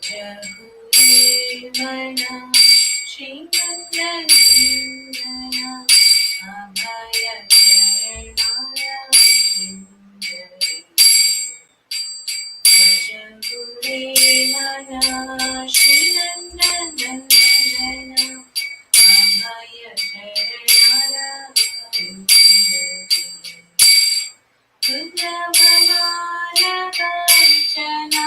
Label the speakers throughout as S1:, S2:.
S1: Jahurivana Srinandana Abhaya Charanaya Indari Jahurivana Srinandana Abhaya Charanaya Indari Dulabhamaya Kanchana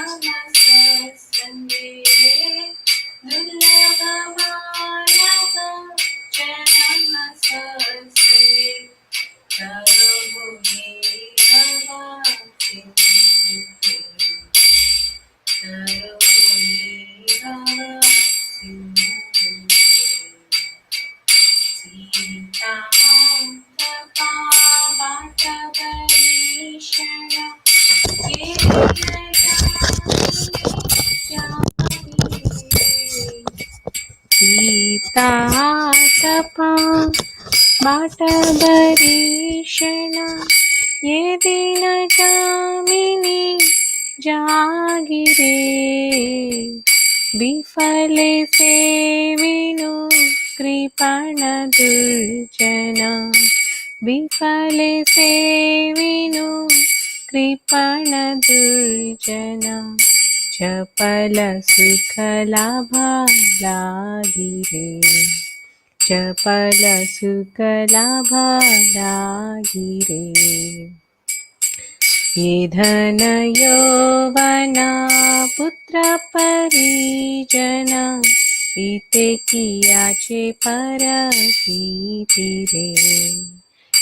S1: Dulabhamaya Kanchana Tarumuni Bhavati Tarumuni Bhavati Sita Tapa Bata Varishana Sita Tapa Bhatabharishana Yedina Kamini Jagire Bifale Sevinu Kripana Durjana Bifale Sevinu Kripana Durjana Chapala Sukhalabha Lagire Chapala Sukhalabha Lagire Yedhana Yovana Putra Parijana Ite kiyache paratitire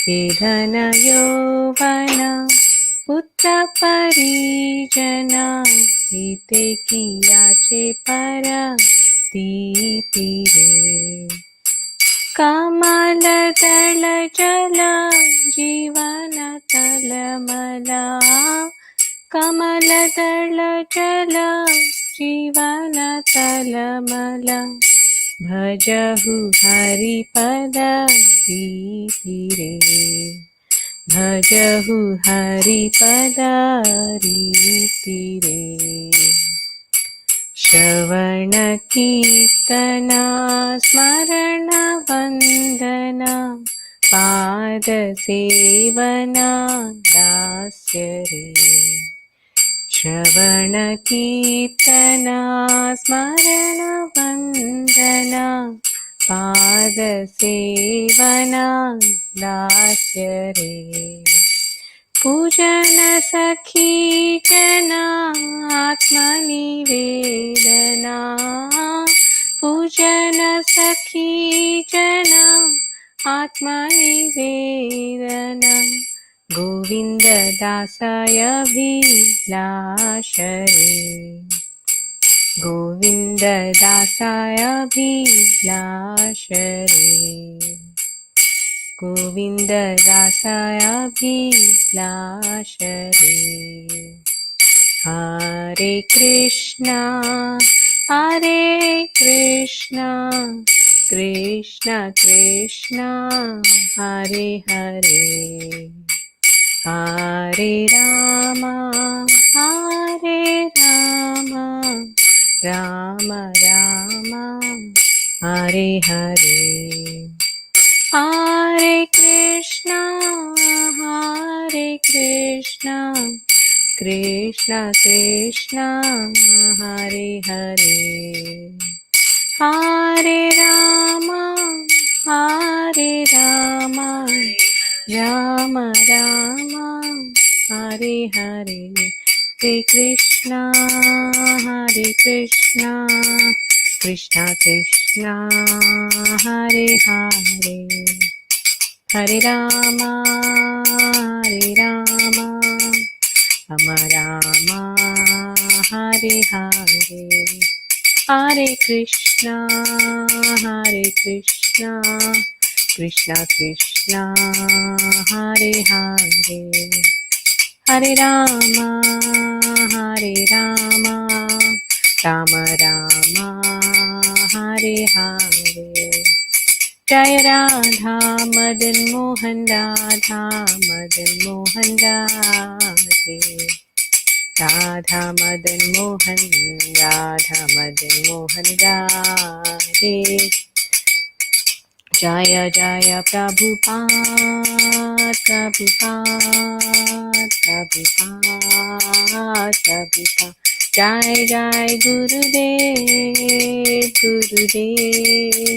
S1: Yedhana Yovana Putra Parijana Ite kiyache paratitire Kamala Dala Jala Jivana Talamala Kamala Dala Jala Jivana Talamala Bhajahu Haripada Ritire Bhajahu Haripada Ritire Shravana Kirtana Smarana Vandana Pada Sevana Dasyare Shravana Kirtana Smarana Vandana Pada Sevana Dasyare Pujana Sakhi Jana Atmani Vedana Pujana Sakhi Jana Atmani Vedana Govinda Dasaya Bhilashare Govinda Dasaya Bhilashare Govinda Dasaya Bhilashare Hare Krishna Krishna Krishna Hare Hare Hare Rama Rama Rama Hare Hare Hare Krishna Krishna Krishna Hare Hare Hare Rama Rama Rama Hare Hare Hare Krishna Krishna Krishna Hare Hare Hare Rama Rama Rama Hare Hare Hare Krishna Krishna Krishna Hare Hare Hare Rama Rama Rama Hare Hare Jai Radha Madan Mohan Radhe Radha Madan Mohan, Radha Madan Mohan Radhe. जय जय प्रभुपाद प्रभुपाद प्रभुपाद प्रभुपाद। जय जय गुरुदेव गुरुदेव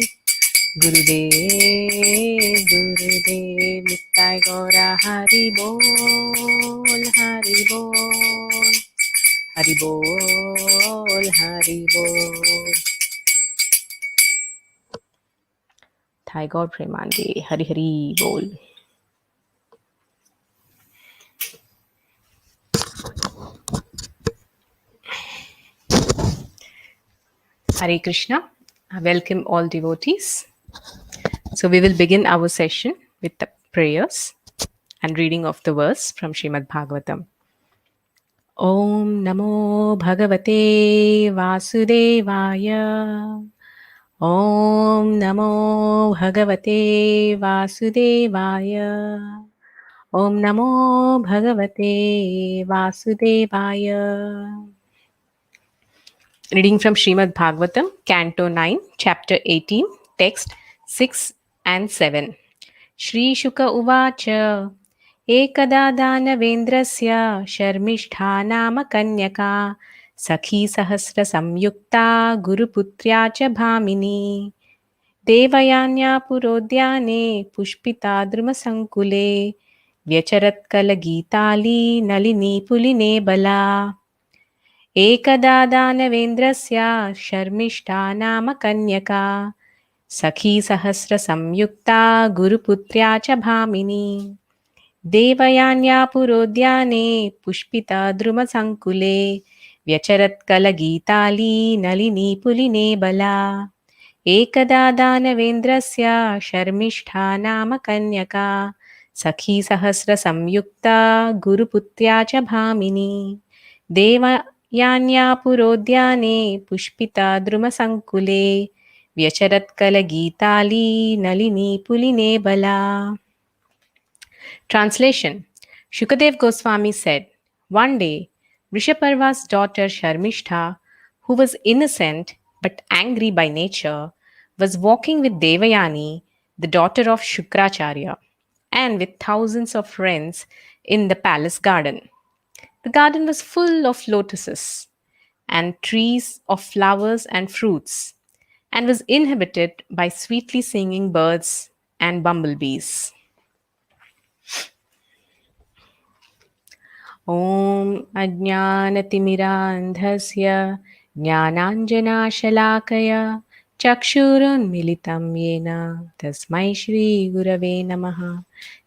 S1: गुरुदेव गुरुदेव। नित्य गौरा हरि बोल हरि बोल हरि बोल हरि बोल। Thai गौर प्रेमानंदे हरि हरि बोल। Hare Krishna. I welcome all devotees. So we will begin our session with the prayers and reading of the verse from Srimad Bhagavatam. Om Namo Bhagavate Vasudevaya. Om Namo Bhagavate Vasudevaya. Om Namo Bhagavate Vasudevaya. Reading from Srimad Bhagavatam, Canto 9, Chapter 18, Text 6 and 7. Shri Shuka Uvacha Ekada Danavendrasya Sharmishtha Nama Kanyaka Sakhi Sahasra Samyukta Guruputrya Cha Bhamini Devayanya Purodhyane Pushpita Druma Sankule Vyacharat Kala Geetali Nalini Puline Bala एकदा दानवेन्द्रस्य शर्मिष्ठा नाम कन्यका सखी सहस्रसंयुक्ता गुरुपुत्र्या च भामिनी देवयान्या पुरोद्याने पुष्पिता द्रुमसङ्कुले व्यचरत्कलगीताली नलिनी पुलिने बला एकदा दानवेन्द्रस्य शर्मिष्ठा नाम कन्यका सखी सहस्रसंयुक्ता गुरुपुत्र्या च भामिनी देवयान्या पुरोद्याने पुष्पिता द्रुमसङ्कुले व्यचरत्कलगीताली नलिनी पुलिने बला. Translation. Shukadev Goswami said, one day, Vrishaparva's daughter Sharmishtha, who was innocent but angry by nature, was walking with Devayani, the daughter of Shukracharya, and with thousands of friends in the palace garden. The garden was full of lotuses and trees of flowers and fruits, and was inhabited by sweetly singing birds and bumblebees. ॐ अज्ञानतिमिरान्धस्य ज्ञानाञ्जनाशलाकया चक्षुरुन्मिलितं येन तस्मै श्रीगुरवे नमः.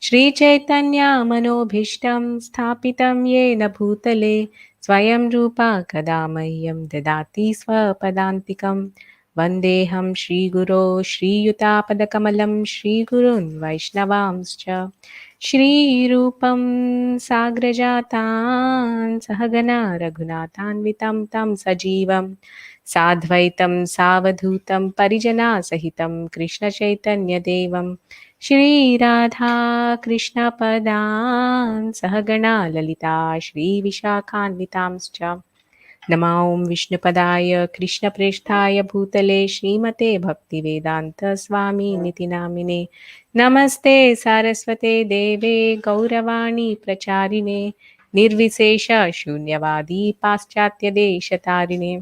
S1: श्रीचैतन्यमनोभीष्टं स्थापितं येन भूतले स्वयं रूपा कदा मह्यं ददाति स्वपदान्तिकं. वन्देऽहं श्रीगुरो श्रीयुतापदकमलं श्रीगुरून् वैष्णवांश्च श्रीरूपं साग्रजातान् सहगना रघुनाथान्वितं तं सजीवं साद्वैतं सावधूतं परिजनासहितं कृष्णचैतन्यदेवं श्रीराधा कृष्णपदान् सहगणा ललिता श्रीविशाखान्वितांश्च नमो विष्णुपदाय कृष्णप्रेष्ठाय भूतले श्रीमते भक्तिवेदान्तस्वामिनिति नामिने नमस्ते सारस्वते देवे गौरवाणी प्रचारिणे निर्विशेष शून्यवादी पाश्चात्यदेशतारिणे.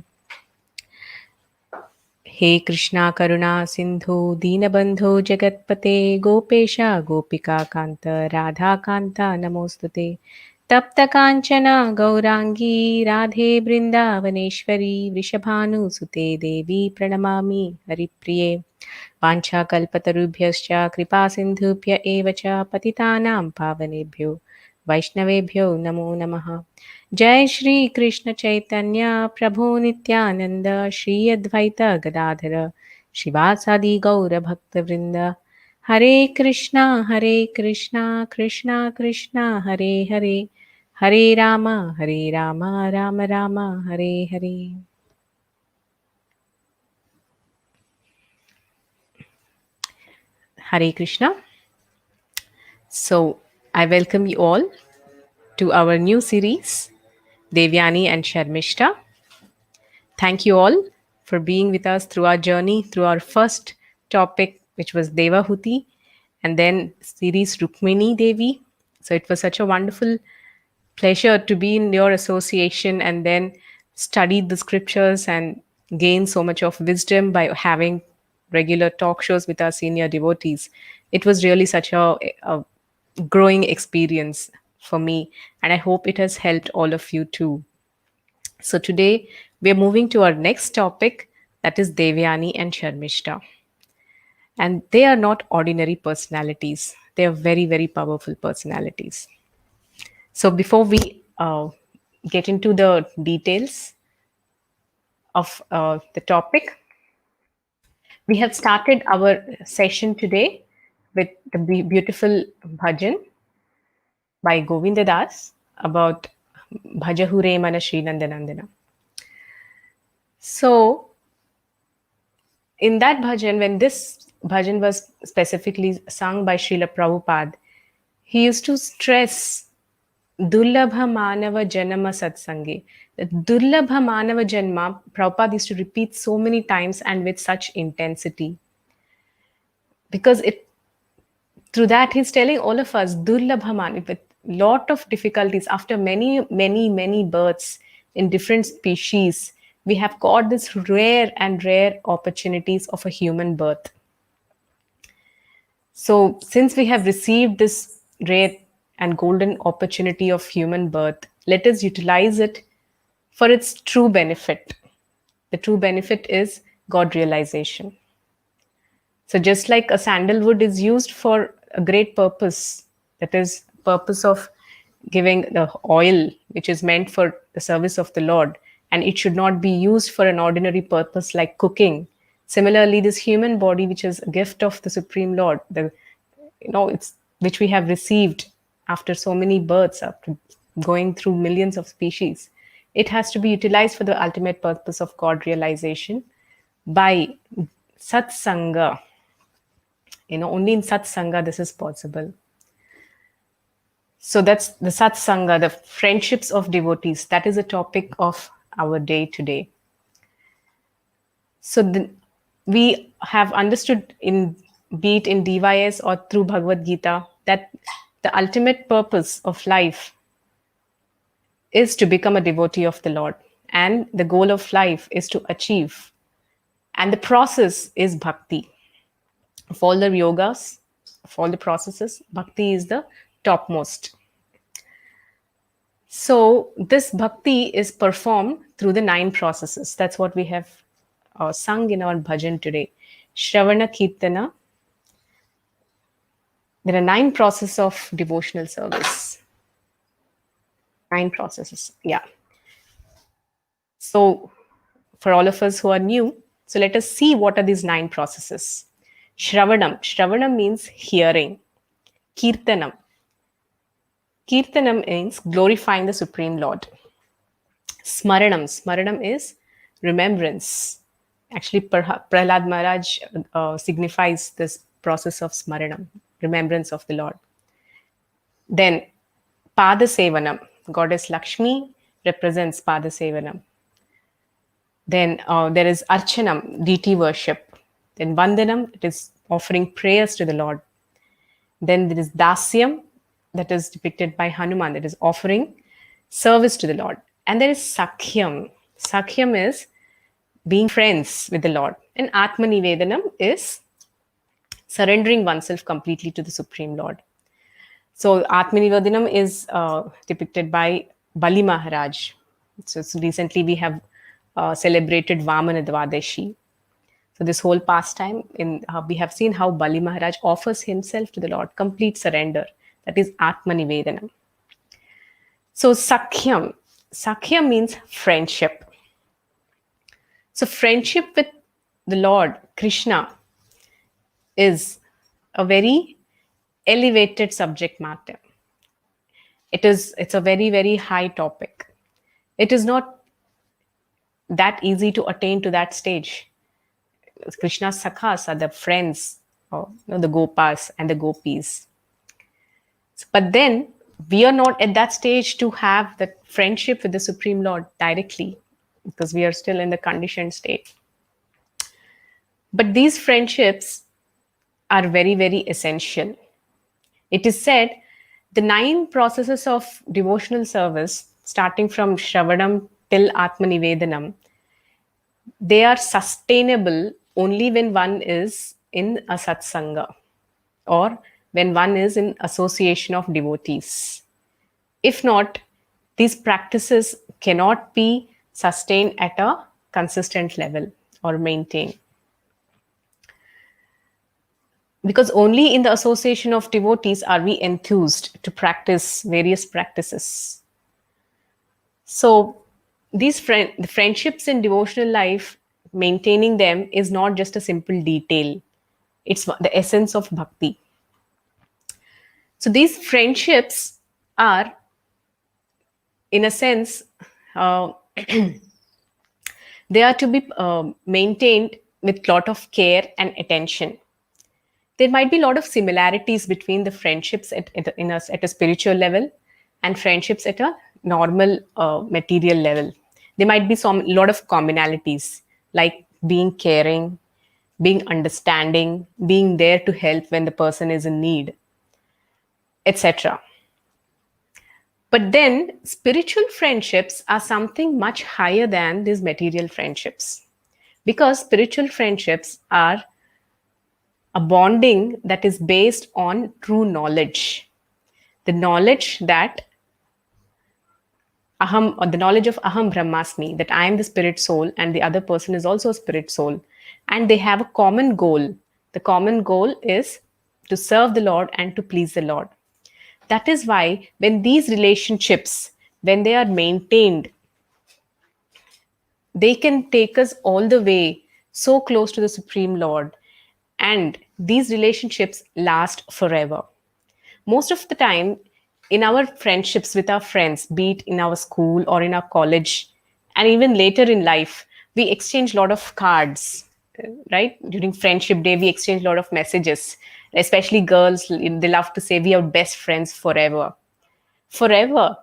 S1: हे कृष्णा करुणा सिंधु दीनबंधो जगत्पते गोपेश गोपिका कांत राधा कांता नमोस्तुते. तप्त कांचना गौरांगी राधे वृंदावनेश्वरी वृषभानुसुते देवी प्रणमामि हरिप्रिये. वाञ्छाकल्पतरुभ्यश्च कृपासिन्धुभ्य एव च पतितानां पावनेभ्यो वैष्णवेभ्यो नमो नमः. जय श्री कृष्ण चैतन्य प्रभु नित्यानंद श्री अद्वैत गदाधर श्रीवासादि गौर भक्तवृंद. हरे Krishna Krishna Krishna Hare Hare Hare Ram Ram Ram Hare Hare. Hare Krishna. So, I welcome you all to our new series Devyani and Sharmishta. Thank you all for being with us through our journey, through our first topic, which was Devahuti, and then series Rukmini Devi. So it was such a wonderful pleasure to be in your association and then study the scriptures and gain so much of wisdom by having regular talk shows with our senior devotees. It was really such a growing experience for me, and I hope it has helped all of you too. So today we are moving to our next topic, that is Devyani and Sharmishta. And they are not ordinary personalities. They are very, very powerful personalities. So before we get into the details of the topic, we have started our session today with the beautiful bhajan by Govinda Das about Bhajahure Mana Sri Nandanandana. So in that bhajan, when this bhajan was specifically sung by Srila Prabhupada, he used to stress Dullabha Manava Janama Satsangi. The Dullabha Manava Janma, Prabhupada used to repeat so many times and with such intensity. Because it through that he's telling all of us, Dullabha Manava, with lot of difficulties, after many, many, many births in different species, we have got this rare and rare opportunities of a human birth. So, since we have received this rare and golden opportunity of human birth, let us utilize it for its true benefit. The true benefit is God realization. So, just like a sandalwood is used for a great purpose, that is, purpose of giving the oil which is meant for the service of the Lord, and it should not be used for an ordinary purpose like cooking. Similarly, this human body, which is a gift of the Supreme Lord, it's which we have received after so many births, after going through millions of species, it has to be utilized for the ultimate purpose of God realization by satsanga. Only in satsanga this is possible. So that's the satsanga, the friendships of devotees. That is the topic of our day today. So we have understood, be it in DYS or through Bhagavad Gita, that the ultimate purpose of life is to become a devotee of the Lord. And the goal of life is to achieve. And the process is bhakti. Of all the yogas, of all the processes, bhakti is the topmost. So this bhakti is performed through the 9 processes. That's what we have sung in our bhajan today. Shravana Kirtana. There are 9 processes of devotional service. 9 processes, yeah. So for all of us who are new, so let us see what are these 9 processes. Shravanam. Shravanam means hearing. Kirtanam. Kirtanam means glorifying the Supreme Lord. Smaranam. Smaranam is remembrance. Actually, Prahlad Maharaj signifies this process of smaranam, remembrance of the Lord. Then, Pada Sevanam. Goddess Lakshmi represents Pada Sevanam. Then there is Archanam, deity worship. Then Vandanam, it is offering prayers to the Lord. Then there is Dasyam, that is depicted by Hanuman, that is offering service to the Lord. And there is Sakhyam. Sakhyam is being friends with the Lord. And Atmanivedanam is surrendering oneself completely to the Supreme Lord. So Atmanivedanam is depicted by Bali Maharaj. So recently we have celebrated Vamana Dvadashi. So this whole pastime, we have seen how Bali Maharaj offers himself to the Lord, complete surrender. That is Atmanivedanam. So Sakhyam. Sakhyam means friendship. So friendship with the Lord, Krishna, is a very elevated subject matter. It's a very, very high topic. It is not that easy to attain to that stage. Krishna's sakhas are the friends, or the gopas and the gopis. But then We are not at that stage to have that friendship with the Supreme Lord directly, because we are still in the conditioned state. But these friendships are very, very essential. It is said the 9 processes of devotional service, starting from Shravanam till Atmanivedanam, they are sustainable only when one is in a satsanga, or when one is in association of devotees. If not, these practices cannot be sustained at a consistent level or maintained. Because only in the association of devotees are we enthused to practice various practices. So, the friendships in devotional life, maintaining them is not just a simple detail, it's the essence of bhakti. So, these friendships are, in a sense, uh, they are to be maintained with lot of care and attention. There might be a lot of similarities between the friendships at a spiritual level and friendships at a normal material level. There might be some lot of commonalities, like being caring, being understanding, being there to help when the person is in need, etc. But then spiritual friendships are something much higher than these material friendships, because spiritual friendships are a bonding that is based on true knowledge. The knowledge that aham, or the knowledge of aham brahmasmi, that I am the spirit soul and the other person is also a spirit soul, and they have a common goal. The common goal is to serve the Lord and to please the Lord. That is why when these relationships, when they are maintained, they can take us all the way so close to the Supreme Lord, and these relationships last forever. Most of the time, in our friendships with our friends, be it in our school or in our college, and even later in life, we exchange a lot of cards, right? During Friendship Day, we exchange a lot of messages. Especially girls, they love to say we are best friends forever. Forever.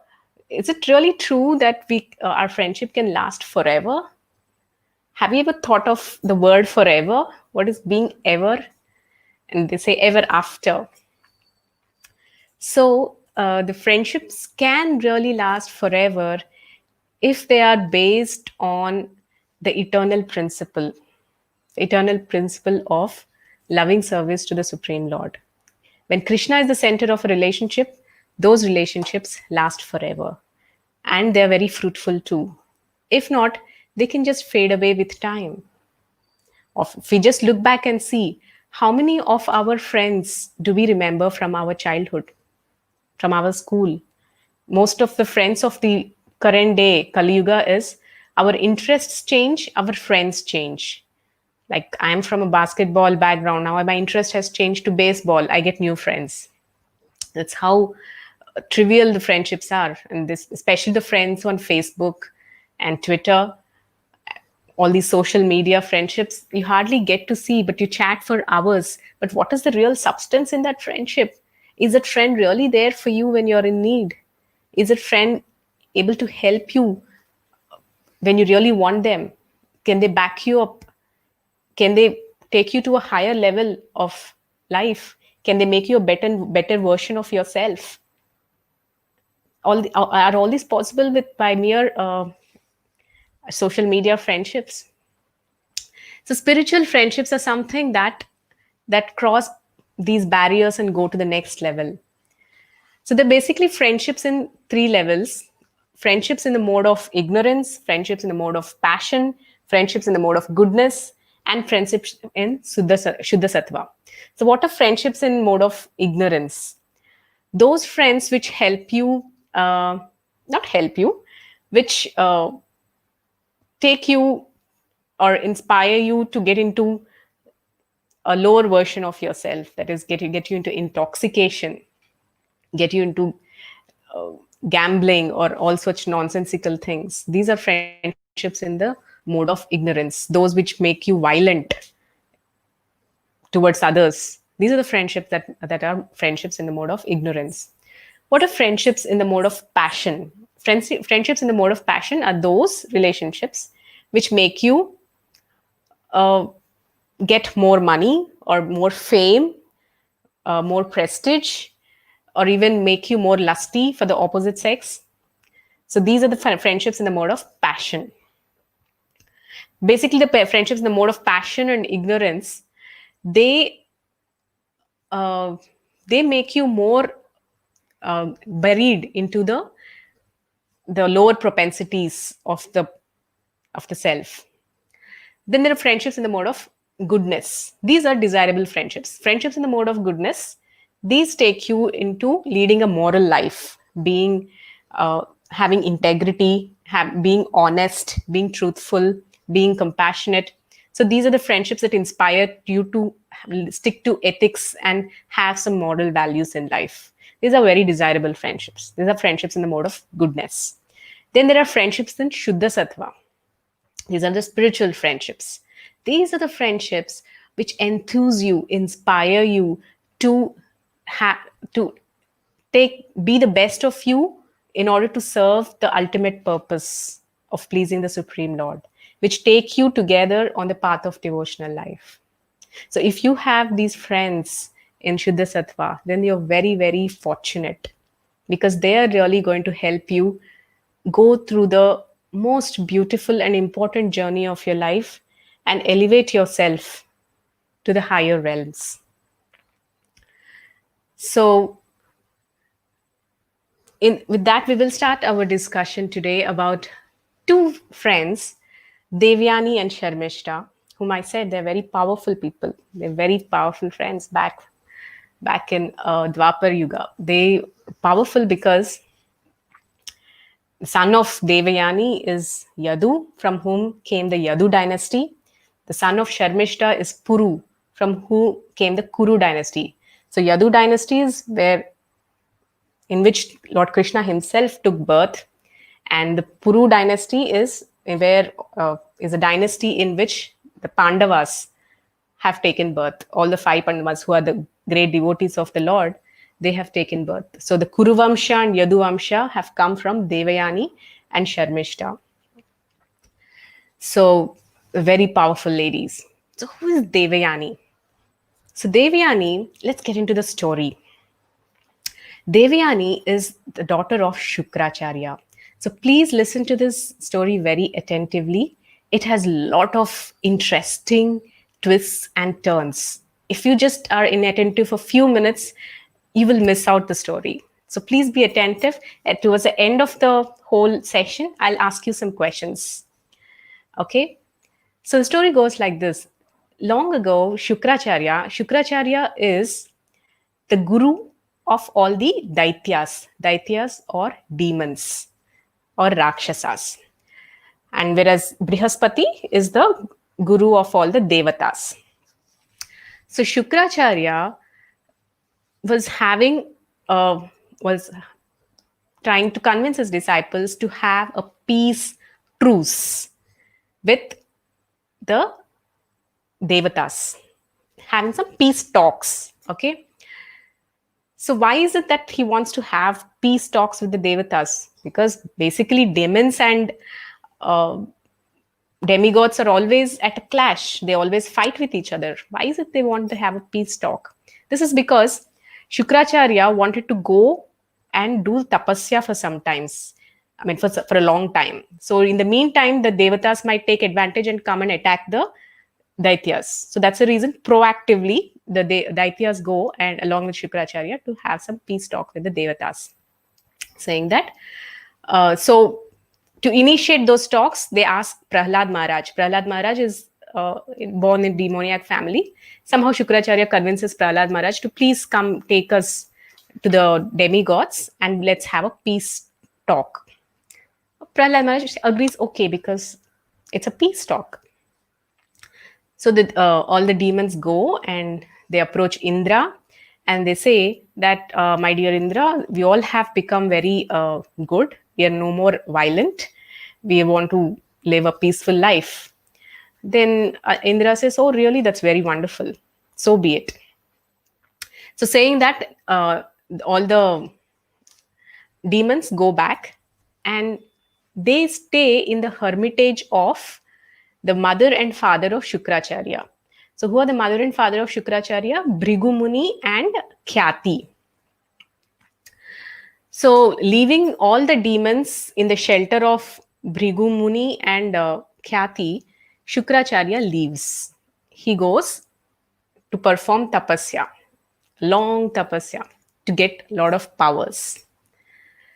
S1: Is it really true that our friendship can last forever? Have you ever thought of the word forever? What is being ever? And they say ever after. So the friendships can really last forever if they are based on the eternal principle of loving service to the Supreme Lord. When Krishna is the center of a relationship, those relationships last forever. And they're very fruitful too. If not, they can just fade away with time. If we just look back and see how many of our friends do we remember from our childhood, from our school. Most of the friends of the current day, Kali Yuga, is our interests change, our friends change. Like I'm from a basketball background. Now my interest has changed to baseball. I get new friends. That's how trivial the friendships are. And this, especially the friends on Facebook and Twitter, all these social media friendships, you hardly get to see, but you chat for hours. But what is the real substance in that friendship? Is that friend really there for you when you're in need? Is that friend able to help you when you really want them? Can they back you up? Can they take you to a higher level of life? Can they make you a better version of yourself? Are all these possible with by mere social media friendships? So spiritual friendships are something that cross these barriers and go to the next level. So they're basically friendships in 3 levels: friendships in the mode of ignorance, friendships in the mode of passion, friendships in the mode of goodness, and friendships in Shuddha Sattva. So, what are friendships in mode of ignorance? Those friends which help you, not help you, which take you or inspire you to get into a lower version of yourself, that is, get you into intoxication, get you into gambling or all such nonsensical things. These are friendships in the mode of ignorance, those which make you violent towards others. These are the friendships that are friendships in the mode of ignorance. What are friendships in the mode of passion? Friendships in the mode of passion are those relationships which make you uh, get more money or more fame, more prestige, or even make you more lusty for the opposite sex. So these are the friendships in the mode of passion. Basically, the friendships in the mode of passion and ignorance, they uh, they make you more buried into the lower propensities of the self. Then there are friendships in the mode of goodness. These are desirable friendships. Friendships in the mode of goodness, these take you into leading a moral life, being having integrity, being honest, being truthful, being compassionate. So these are the friendships that inspire you to stick to ethics and have some moral values in life. These are very desirable friendships. These are friendships in the mode of goodness. Then there are friendships in Shuddha Sattva. These are the spiritual friendships. These are the friendships which enthuse you, inspire you to to be the best of you in order to serve the ultimate purpose of pleasing the Supreme Lord, which take you together on the path of devotional life. So if you have these friends in Shuddha Sattva, then you're very, very fortunate because they are really going to help you go through the most beautiful and important journey of your life and elevate yourself to the higher realms. So, with that, we will start our discussion today about two friends, Devyani and Sharmishta, whom I said they're very powerful people. They're very powerful friends back in Dwapar Yuga. They powerful because the son of Devayani is Yadu, from whom came the Yadu dynasty. The son of Sharmishta is Puru, from whom came the Kuru dynasty. So Yadu dynasty is where in which Lord Krishna himself took birth, and the Puru dynasty is where is a dynasty in which the Pandavas have taken birth. All the five Pandavas who are the great devotees of the Lord, they have taken birth. So the Kuruvamsha and Yaduvamsha have come from Devayani and Sharmishta. So very powerful ladies. So who is Devayani? So Devayani, let's get into the story. Devyani is the daughter of Shukracharya. So please listen to this story very attentively. It has a lot of interesting twists and turns. If you just are inattentive for a few minutes, you will miss out the story. So please be attentive. Towards the end of the whole session, I'll ask you some questions. Okay? So the story goes like this. Long ago, Shukracharya is the guru of all the daityas or demons or rakshasas. And whereas Brihaspati is the guru of all the devatas. So Shukracharya was was trying to convince his disciples to have a peace truce with the devatas, having some peace talks. Okay. So why is it that he wants to have peace talks with the devatas? Because basically demons and demigods are always at a clash. They always fight with each other. Why is it they want to have a peace talk? This is because Shukracharya wanted to go and do tapasya for some times. I mean, for a long time. So in the meantime, the devatas might take advantage and come and attack the daityas. So that's the reason proactively the daityas go and along with Shukracharya to have some peace talk with the devatas, saying that so to initiate those talks, they ask Prahlad Maharaj. Prahlad Maharaj is born in demoniac family. Somehow Shukracharya convinces Prahlad Maharaj to please come take us to the demigods and let's have a peace talk. Prahlad Maharaj agrees, okay, because it's a peace talk. So all the demons go and they approach Indra and they say that, my dear Indra, we all have become very good. We are no more violent. We want to live a peaceful life. Then Indra says, oh, really? That's very wonderful. So be it. So saying that, all the demons go back and they stay in the hermitage of the mother and father of Shukracharya. So, who are the mother and father of Shukracharya? Bhrigumuni and Khyati. So, leaving all the demons in the shelter of Bhrigumuni and Khyati, Shukracharya leaves. He goes to perform tapasya, long tapasya, to get a lot of powers.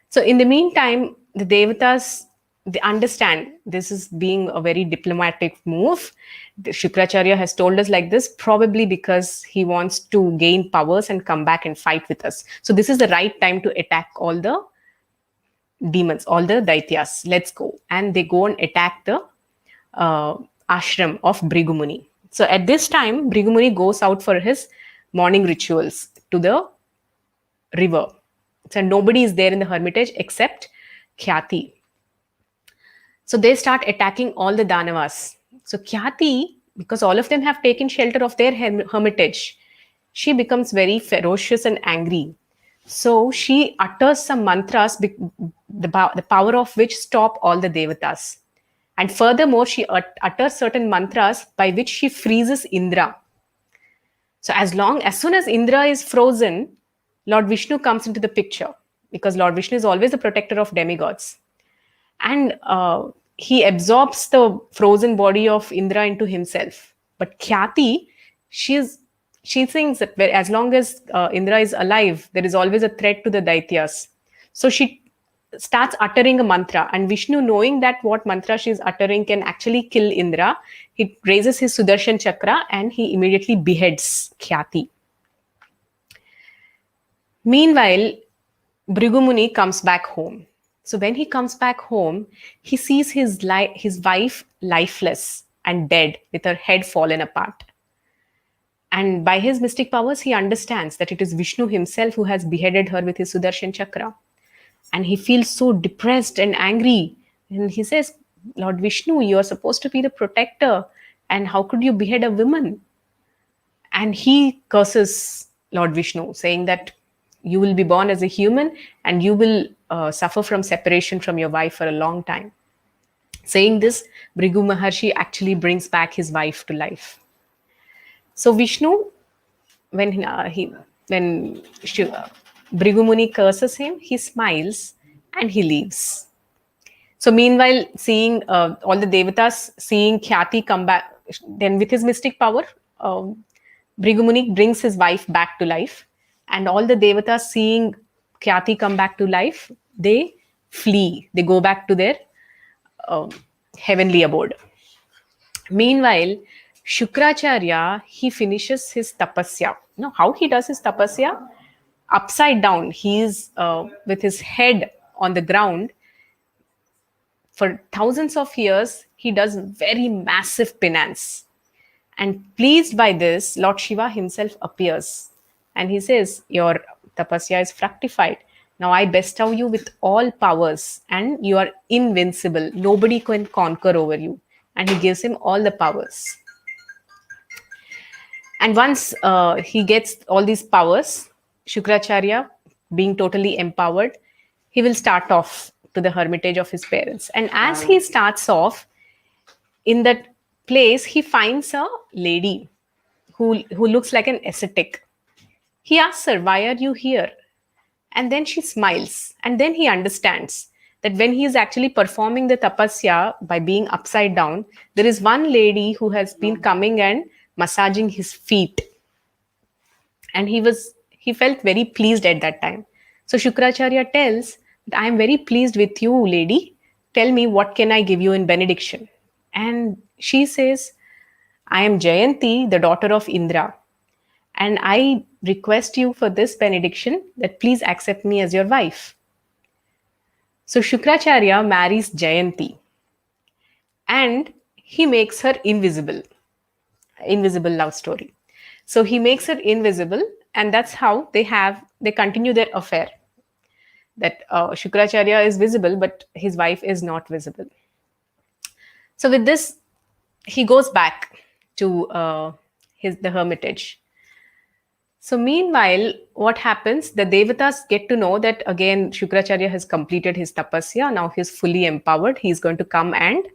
S1: So, in the meantime, the Devatas, they understand this is being a very diplomatic move. The Shukracharya has told us like this, probably because he wants to gain powers and come back and fight with us. So, this is the right time to attack all the demons, all the Daityas. Let's go. And they go and attack the uh, ashram of Bhrigumuni. So, at this time, Bhrigumuni goes out for his morning rituals to the river. So nobody is there in the hermitage except Khyati. So they start attacking all the Danavas. So Khyati, because all of them have taken shelter of their hermitage, she becomes very ferocious and angry. So she utters some mantras, the power of which stop all the Devatas. And furthermore, she utters certain mantras by which she freezes Indra. So as soon as Indra is frozen, Lord Vishnu comes into the picture because Lord Vishnu is always the protector of demigods. And he absorbs the frozen body of Indra into himself. But Khyati, she thinks that as long as Indra is alive, there is always a threat to the Daityas. So she starts uttering a mantra, and Vishnu, knowing that what mantra she is uttering can actually kill Indra, he raises his Sudarshan Chakra and he immediately beheads Khyati. Meanwhile, Bhrigumuni comes back home. So when he comes back home, he sees his wife lifeless and dead with her head fallen apart. And by his mystic powers, he understands that it is Vishnu himself who has beheaded her with his Sudarshan Chakra. And he feels so depressed and angry. And he says, Lord Vishnu, you are supposed to be the protector. And how could you behead a woman? And he curses Lord Vishnu, saying that you will be born as a human and you will suffer from separation from your wife for a long time. Saying this, Bhrigu Maharshi actually brings back his wife to life. So Vishnu, when Bhrigu Muni curses him, he smiles and he leaves. So meanwhile, seeing all the Devatas, seeing Khyati come back, then with his mystic power, Bhrigu Muni brings his wife back to life. And all the Devatas seeing Khyati come back to life, they flee. They go back to their heavenly abode. Meanwhile, Shukracharya, he finishes his tapasya. Now, how he does his tapasya? Upside down. He is with his head on the ground. For thousands of years, he does very massive penance. And pleased by this, Lord Shiva himself appears. And he says, your tapasya is fructified. Now I bestow you with all powers and you are invincible. Nobody can conquer over you. And he gives him all the powers. And once he gets all these powers, Shukracharya, being totally empowered, he will start off to the hermitage of his parents. And as he starts off, in that place, he finds a lady who looks like an ascetic. He asks her, why are you here? And then she smiles. And then he understands that when he is actually performing the tapasya by being upside down, there is one lady who has been coming and massaging his feet. And he felt very pleased at that time. So Shukracharya tells, I am very pleased with you, lady. Tell me, what can I give you in benediction? And she says, I am Jayanti, the daughter of Indra. And I request you for this benediction that please accept me as your wife. So Shukracharya marries Jayanti. And he makes her invisible. Invisible love story. So he makes her invisible, and that's how they continue their affair. That Shukracharya is visible, but his wife is not visible. So with this, he goes back to the hermitage. So meanwhile, what happens? The Devatas get to know that again Shukracharya has completed his tapasya. Now he's fully empowered. He's going to come and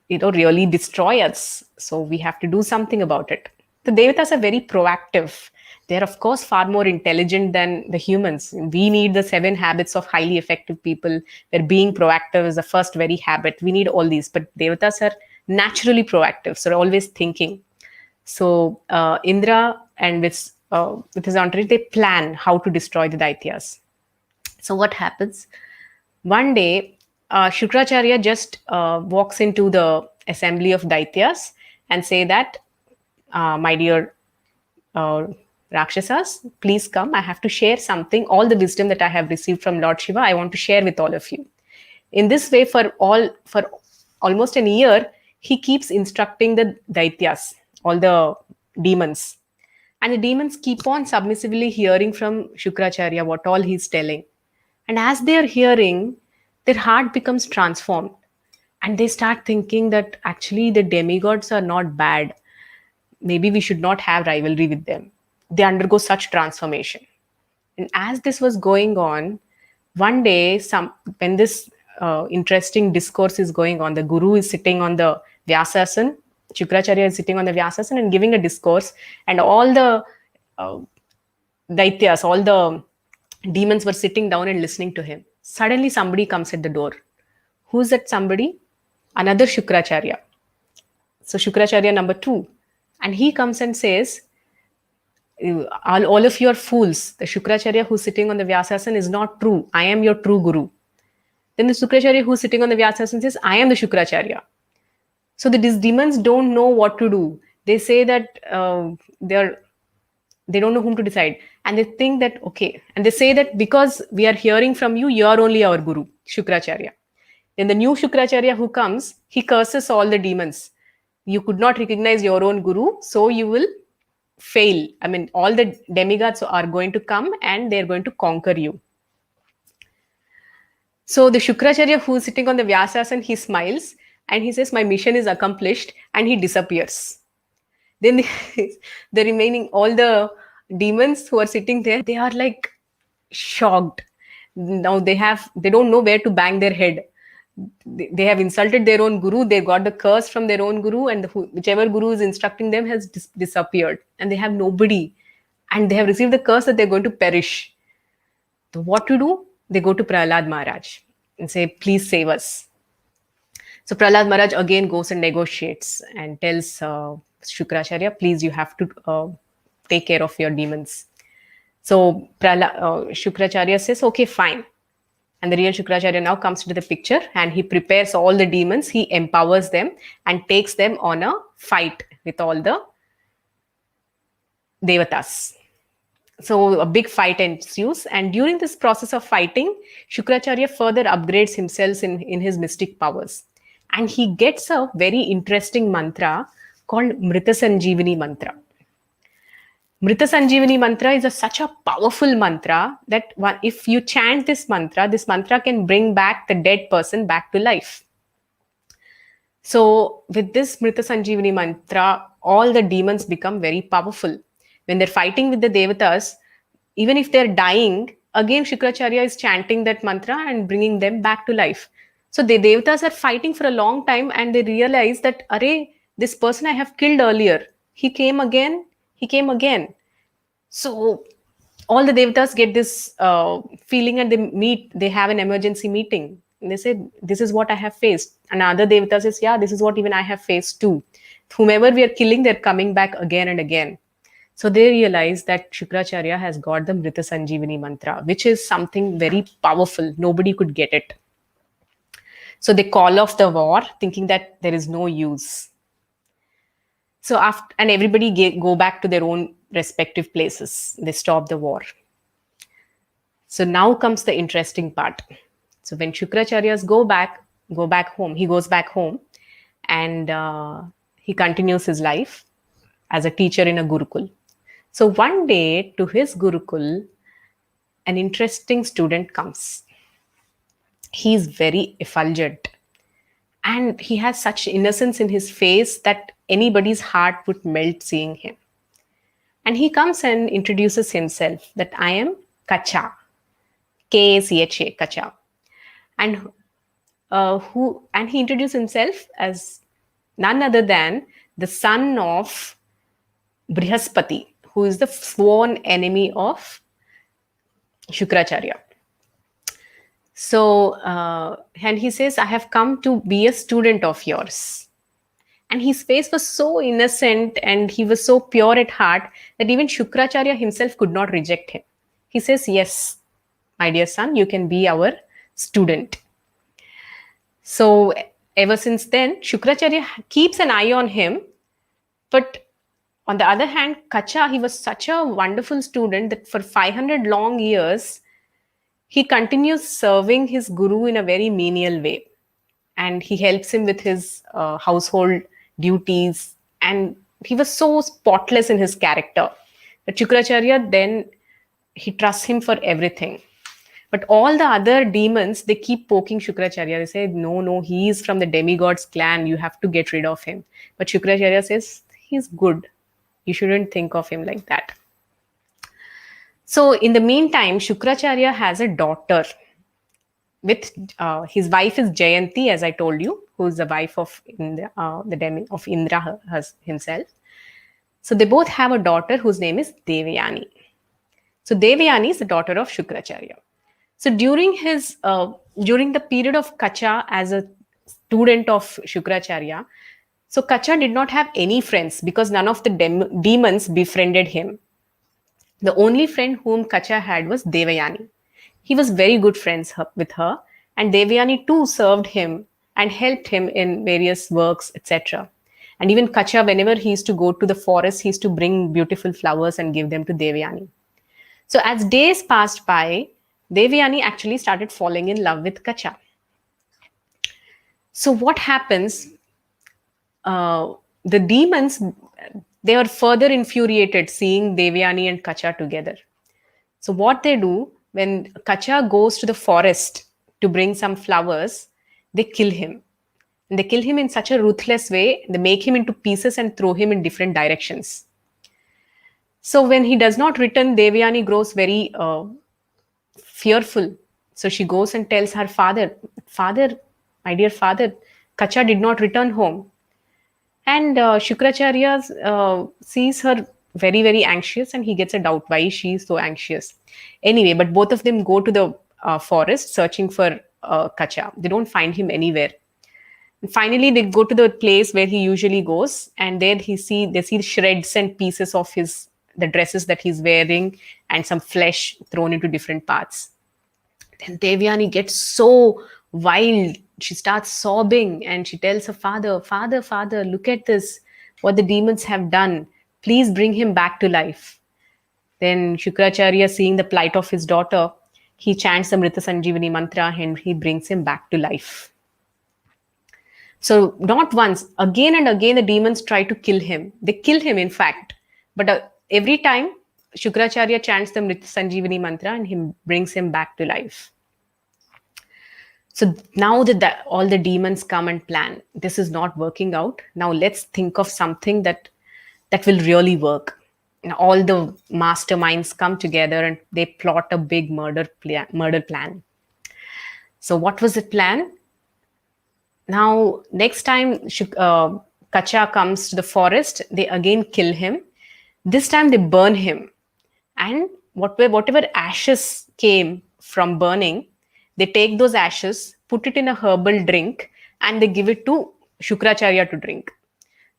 S1: really destroy us. So we have to do something about it. The Devatas are very proactive. They're of course far more intelligent than the humans. We need the 7 habits of highly effective people, where being proactive is the first very habit. We need all these, but Devatas are naturally proactive, so they're always thinking. So Indra and with his entourage, they plan how to destroy the Daityas. So what happens? One day, Shukracharya just walks into the assembly of Daityas and say that, my dear uh, Rakshasas, please come. I have to share something. All the wisdom that I have received from Lord Shiva, I want to share with all of you. In this way, for almost an year, he keeps instructing the Daityas, all the demons. And the demons keep on submissively hearing from Shukracharya what all he's telling. And as they are hearing, their heart becomes transformed. And they start thinking that actually the demigods are not bad. Maybe we should not have rivalry with them. They undergo such transformation. And as this was going on, one day, when this interesting discourse is going on, the guru is sitting on the Vyasasan, Shukracharya is sitting on the Vyasasan and giving a discourse, and all the uh, Daityas, all the demons were sitting down and listening to him. Suddenly, somebody comes at the door. Who's that somebody? Another Shukracharya. So, Shukracharya number 2. And he comes and says, all of you are fools. The Shukracharya who's sitting on the Vyasasan is not true. I am your true guru. Then the Shukracharya who's sitting on the Vyasasan says, I am the Shukracharya. So these demons don't know what to do. They say that they don't know whom to decide. And they think that, okay. And they say that because we are hearing from you, you are only our guru, Shukracharya. Then the new Shukracharya who comes, he curses all the demons. You could not recognize your own guru, so you will fail. I mean, all the demigods are going to come and they're going to conquer you. So the Shukracharya who's sitting on the Vyasasan, he smiles and he says, my mission is accomplished, and he disappears. Then the remaining, all the demons who are sitting there, they are like shocked. Now they don't know where to bang their head. They have insulted their own guru. They got the curse from their own guru, and whichever guru is instructing them has disappeared, and they have nobody, and they have received the curse that they're going to perish. So what to do? They go to Prahlad Maharaj and say, please save us. So Prahlad Maharaj again goes and negotiates and tells Shukracharya, please, you have to take care of your demons. So Shukracharya says, okay, fine. And the real Shukracharya now comes into the picture, and he prepares all the demons, he empowers them and takes them on a fight with all the Devatas. So a big fight ensues, and during this process of fighting, Shukracharya further upgrades himself in his mystic powers. And he gets a very interesting mantra called Mrita Sanjivani mantra. Mrita Sanjivani mantra is such a powerful mantra that if you chant this mantra can bring back the dead person back to life. So with this Mrita Sanjivani mantra, all the demons become very powerful. When they're fighting with the Devatas, even if they're dying, again Shukracharya is chanting that mantra and bringing them back to life. So the Devatas are fighting for a long time, and they realize that, array, this person I have killed earlier, he came again. So all the Devatas get this feeling, and they have an emergency meeting. And they say, this is what I have faced. And other Devata says, yeah, this is what even I have faced too. Whomever we are killing, they're coming back again and again. So they realize that Shukracharya has got the Mrita Sanjivani mantra, which is something very powerful. Nobody could get it. So they call off the war, thinking that there is no use. So and everybody go back to their own respective places. They stop the war. So now comes the interesting part. So when Shukracharyas go back home, he goes back home, and he continues his life as a teacher in a Gurukul. So one day to his Gurukul, an interesting student comes. He's very effulgent, and he has such innocence in his face that anybody's heart would melt seeing him. And he comes and introduces himself that I am Kacha, Kacha, Kacha. And he introduced himself as none other than the son of Brihaspati, who is the sworn enemy of Shukracharya. So, and he says, I have come to be a student of yours. And his face was so innocent and he was so pure at heart that even Shukracharya himself could not reject him. He says, yes, my dear son, you can be our student. So, ever since then, Shukracharya keeps an eye on him. But on the other hand, Kacha, he was such a wonderful student that for 500 long years, he continues serving his guru in a very menial way. And he helps him with his household duties. And he was so spotless in his character that Shukracharya then, he trusts him for everything. But all the other demons, they keep poking Shukracharya. They say, no, he is from the demigod's clan. You have to get rid of him. But Shukracharya says, he's good. You shouldn't think of him like that. So in the meantime, Shukracharya has a daughter with his wife is Jayanti, as I told you, who is the wife of of Indra himself. So they both have a daughter whose name is Devayani. So Devayani is the daughter of Shukracharya. So during the period of Kacha as a student of Shukracharya, so Kacha did not have any friends because none of the demons befriended him. The only friend whom Kacha had was Devayani. He was very good friends with her, and Devayani too served him and helped him in various works, etc. And even Kacha, whenever he used to go to the forest, he used to bring beautiful flowers and give them to Devayani. So as days passed by, Devayani actually started falling in love with Kacha. So what happens? The demons, they are further infuriated seeing Devayani and Kacha together. So what they do, when Kacha goes to the forest to bring some flowers, they kill him. And they kill him in such a ruthless way, they make him into pieces and throw him in different directions. So when he does not return, Devayani grows very fearful. So she goes and tells her father, my dear father, Kacha did not return home. And Shukracharya sees her very, very anxious and he gets a doubt why she is so anxious. Anyway, but both of them go to the forest searching for Kacha. They don't find him anywhere. And finally, they go to the place where he usually goes, and there they see shreds and pieces of the dresses that he's wearing and some flesh thrown into different parts. Then Devyani gets so wild. She starts sobbing and she tells her father, Father, look at this, what the demons have done. Please bring him back to life. Then Shukracharya, seeing the plight of his daughter, he chants the Mrita Sanjivani mantra and he brings him back to life. So not once, again and again the demons try to kill him. They kill him, in fact. But every time Shukracharya chants the Mrita Sanjivani mantra and he brings him back to life. So now that all the demons come and plan, this is not working out. Now let's think of something that will really work. And all the masterminds come together and they plot a big murder plan. So what was the plan? Now, next time Kacha comes to the forest, they again kill him. This time they burn him. And whatever ashes came from burning, they take those ashes, put it in a herbal drink, and they give it to Shukracharya to drink.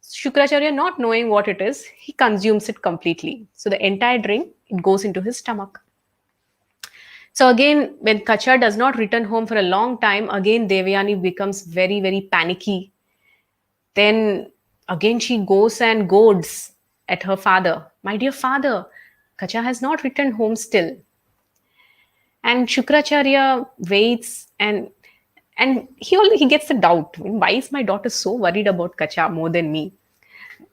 S1: Shukracharya, not knowing what it is, he consumes it completely. So the entire drink, it goes into his stomach. So again, when Kacha does not return home for a long time, again Devayani becomes very, very panicky. Then again she goes and goads at her father. My dear father, Kacha has not returned home still. And Shukracharya waits and he gets the doubt. Why is my daughter so worried about Kacha more than me?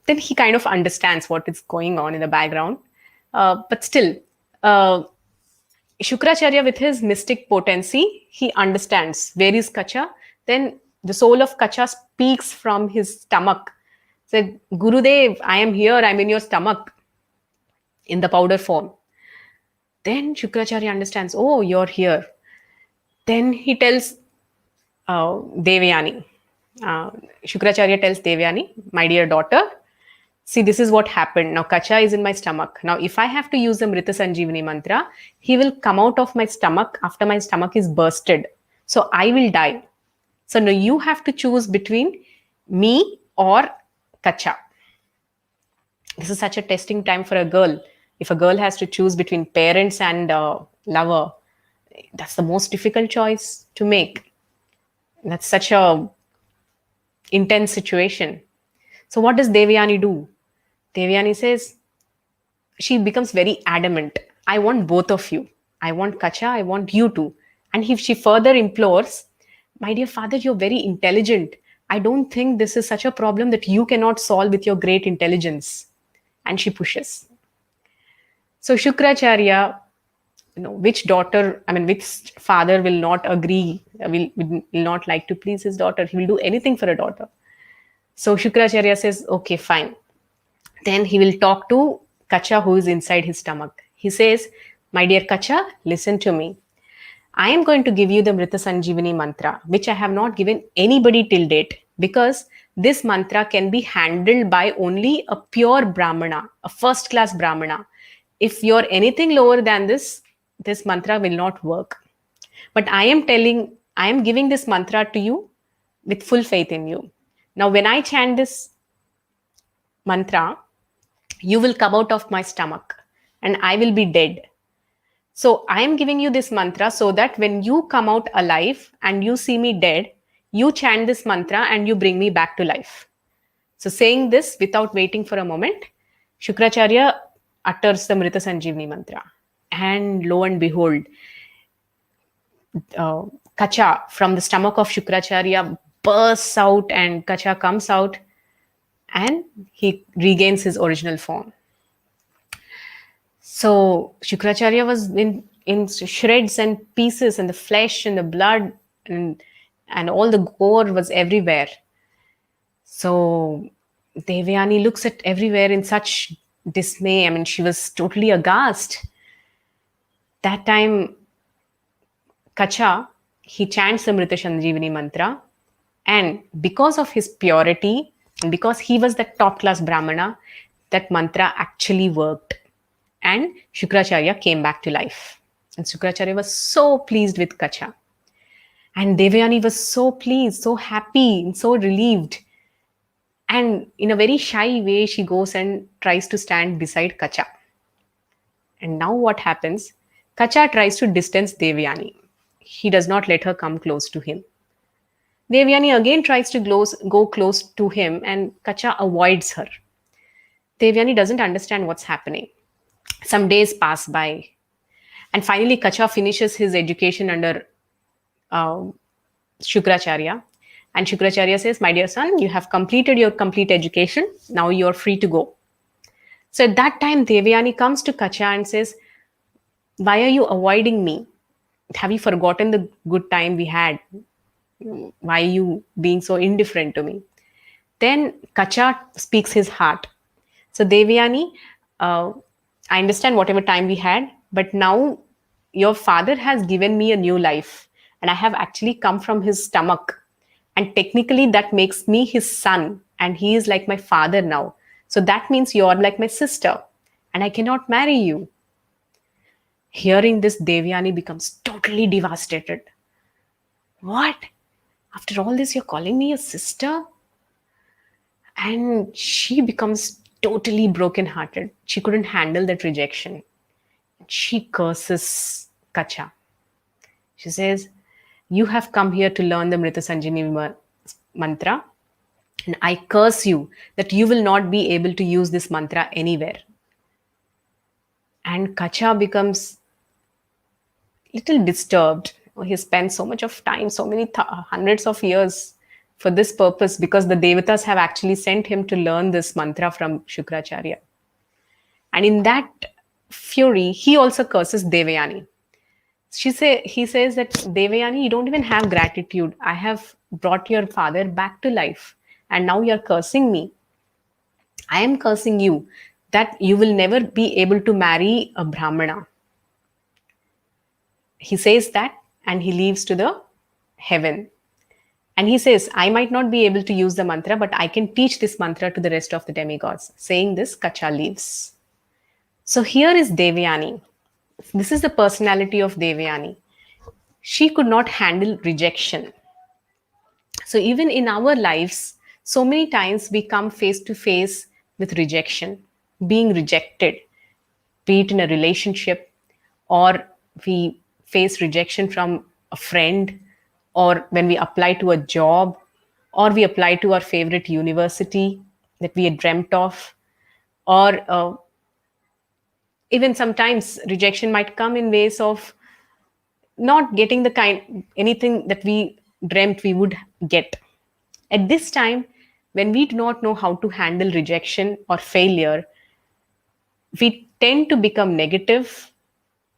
S1: Then he kind of understands what is going on in the background. But still, Shukracharya, with his mystic potency, he understands where is Kacha. Then the soul of Kacha speaks from his stomach. Said, Gurudev, I am here, I'm in your stomach. in the powder form. Then Shukracharya understands, oh, you're here. Then he tells Devyani. Uh, Shukracharya tells Devyani, my dear daughter, see, this is what happened. Now, Kacha is in my stomach. Now, if I have to use the Mrita Sanjivani mantra, he will come out of my stomach after my stomach is bursted. So, I will die. So, now you have to choose between me or Kacha. This is such a testing time for a girl. If a girl has to choose between parents and lover, that's the most difficult choice to make. That's such a intense situation. So what does Devyani do? Devyani says, she becomes very adamant. I want both of you. I want Kacha, I want you too. And if she further implores, my dear father, you're very intelligent. I don't think this is such a problem that you cannot solve with your great intelligence. And she pushes. So Shukracharya, which daughter, which father will not agree, will not like to please his daughter? He will do anything for a daughter. So Shukracharya says, okay, fine. Then he will talk to Kacha, who is inside his stomach. He says, my dear Kacha, listen to me. I am going to give you the Mrita Sanjivani mantra, which I have not given anybody till date, because this mantra can be handled by only a pure Brahmana, a first class Brahmana. If you're anything lower than this mantra will not work. But I am giving this mantra to you with full faith in you. Now, when I chant this mantra, you will come out of my stomach and I will be dead. So I am giving you this mantra so that when you come out alive and you see me dead, you chant this mantra and you bring me back to life. So saying this without waiting for a moment, Shukracharya utters the Mrita Sanjivani mantra. And lo and behold, Kacha from the stomach of Shukracharya bursts out and Kacha comes out and he regains his original form. So Shukracharya was in shreds and pieces, and the flesh and the blood and all the gore was everywhere. So Devyani looks at everywhere in such dismay. She was totally aghast. That time, Kacha, he chants the Mrita Sanjivani mantra, and because of his purity and because he was the top class Brahmana, that mantra actually worked. And Shukracharya came back to life. And Shukracharya was so pleased with Kacha. And Devyani was so pleased, so happy, and so relieved. And in a very shy way, she goes and tries to stand beside Kacha. And now what happens? Kacha tries to distance Devyani. He does not let her come close to him. Devyani again tries to go close to him, and Kacha avoids her. Devyani doesn't understand what's happening. Some days pass by, and finally Kacha finishes his education under Shukracharya. And Shukracharya says, my dear son, you have completed your complete education. Now you're free to go. So at that time, Devyani comes to Kacha and says, why are you avoiding me? Have you forgotten the good time we had? Why are you being so indifferent to me? Then Kacha speaks his heart. So Devyani, I understand whatever time we had, but now your father has given me a new life, and I have actually come from his stomach. And technically that makes me his son, and he is like my father now. So that means you're like my sister, and I cannot marry you. Hearing this, Devyani becomes totally devastated. What? After all this, you're calling me a sister? And she becomes totally brokenhearted. She couldn't handle that rejection. She curses Kacha. She says, you have come here to learn the Mrita Sanjivani mantra, and I curse you that you will not be able to use this mantra anywhere. And Kacha becomes little disturbed. He spent so much of time, so many hundreds of years for this purpose, because the Devatas have actually sent him to learn this mantra from Shukracharya. And in that fury, he also curses Devayani. He says that, Devayani, you don't even have gratitude. I have brought your father back to life, and now you're cursing me. I am cursing you that you will never be able to marry a Brahmana. He says that and he leaves to the heaven. And he says, I might not be able to use the mantra, but I can teach this mantra to the rest of the demigods. Saying this, Kacha leaves. So here is Devyani. This is the personality of Devayani. She could not handle rejection. So even in our lives, so many times we come face to face with rejection, being rejected, be it in a relationship, or we face rejection from a friend, or when we apply to a job, or we apply to our favorite university that we had dreamt of, or even sometimes rejection might come in ways of not getting the kind anything that we dreamt we would get. At this time, when we do not know how to handle rejection or failure, we tend to become negative,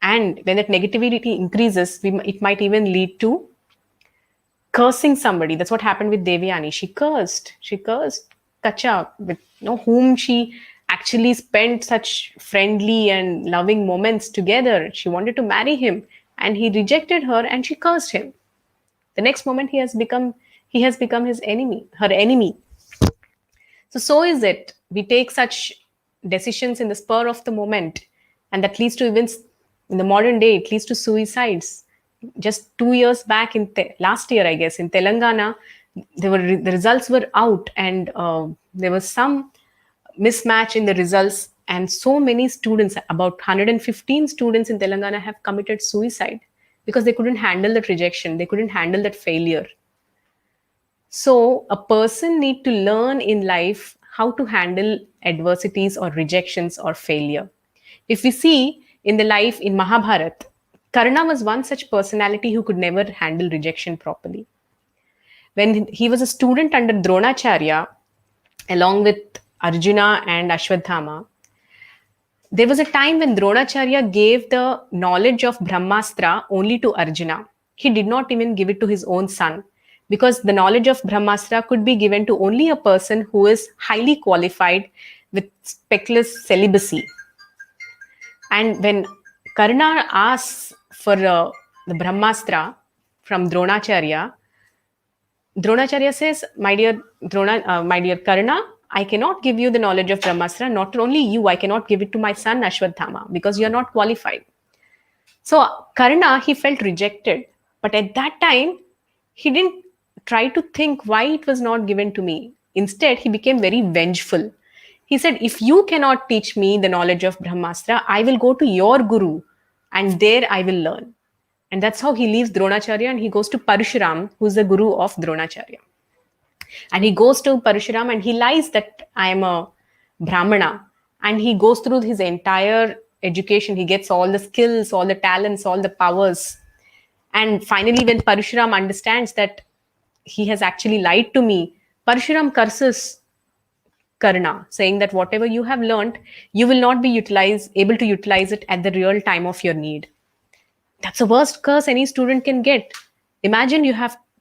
S1: and when that negativity increases, it might even lead to cursing somebody. That's what happened with Devyani. She cursed Kacha, with whom she actually spent such friendly and loving moments together. She wanted to marry him, and he rejected her, and she cursed him. The next moment, he has become his enemy, her enemy. So is it. We take such decisions in the spur of the moment, and that leads to events in the modern day. It leads to suicides. Just 2 years back, last year, I guess, in Telangana, the results were out, and there was some mismatch in the results, and so many students, about 115 students in Telangana, have committed suicide because they couldn't handle that rejection. They couldn't handle that failure. So a person need to learn in life how to handle adversities or rejections or failure. If we see in the life in Mahabharat, Karna was one such personality who could never handle rejection properly. When he was a student under Dronacharya, along with Arjuna and Ashwadhama, there was a time when Dronacharya gave the knowledge of Brahmastra only to Arjuna. He did not even give it to his own son, because the knowledge of Brahmastra could be given to only a person who is highly qualified with speckless celibacy. And when Karna asks for the Brahmastra from Dronacharya, Dronacharya says, my dear Karna, I cannot give you the knowledge of Brahmastra. Not only you, I cannot give it to my son Ashwadhama because you are not qualified. So Karna, he felt rejected. But at that time, he didn't try to think why it was not given to me. Instead, he became very vengeful. He said, if you cannot teach me the knowledge of Brahmastra, I will go to your guru, and there I will learn. And that's how he leaves Dronacharya and he goes to Parshuram, who's the guru of Dronacharya. And he goes to Parshuram and he lies that I am a Brahmana. And he goes through his entire education. He gets all the skills, all the talents, all the powers. And finally, when Parshuram understands that he has actually lied to me, Parshuram curses Karna, saying that whatever you have learned, you will not be able to utilize it at the real time of your need. That's the worst curse any student can get. Imagine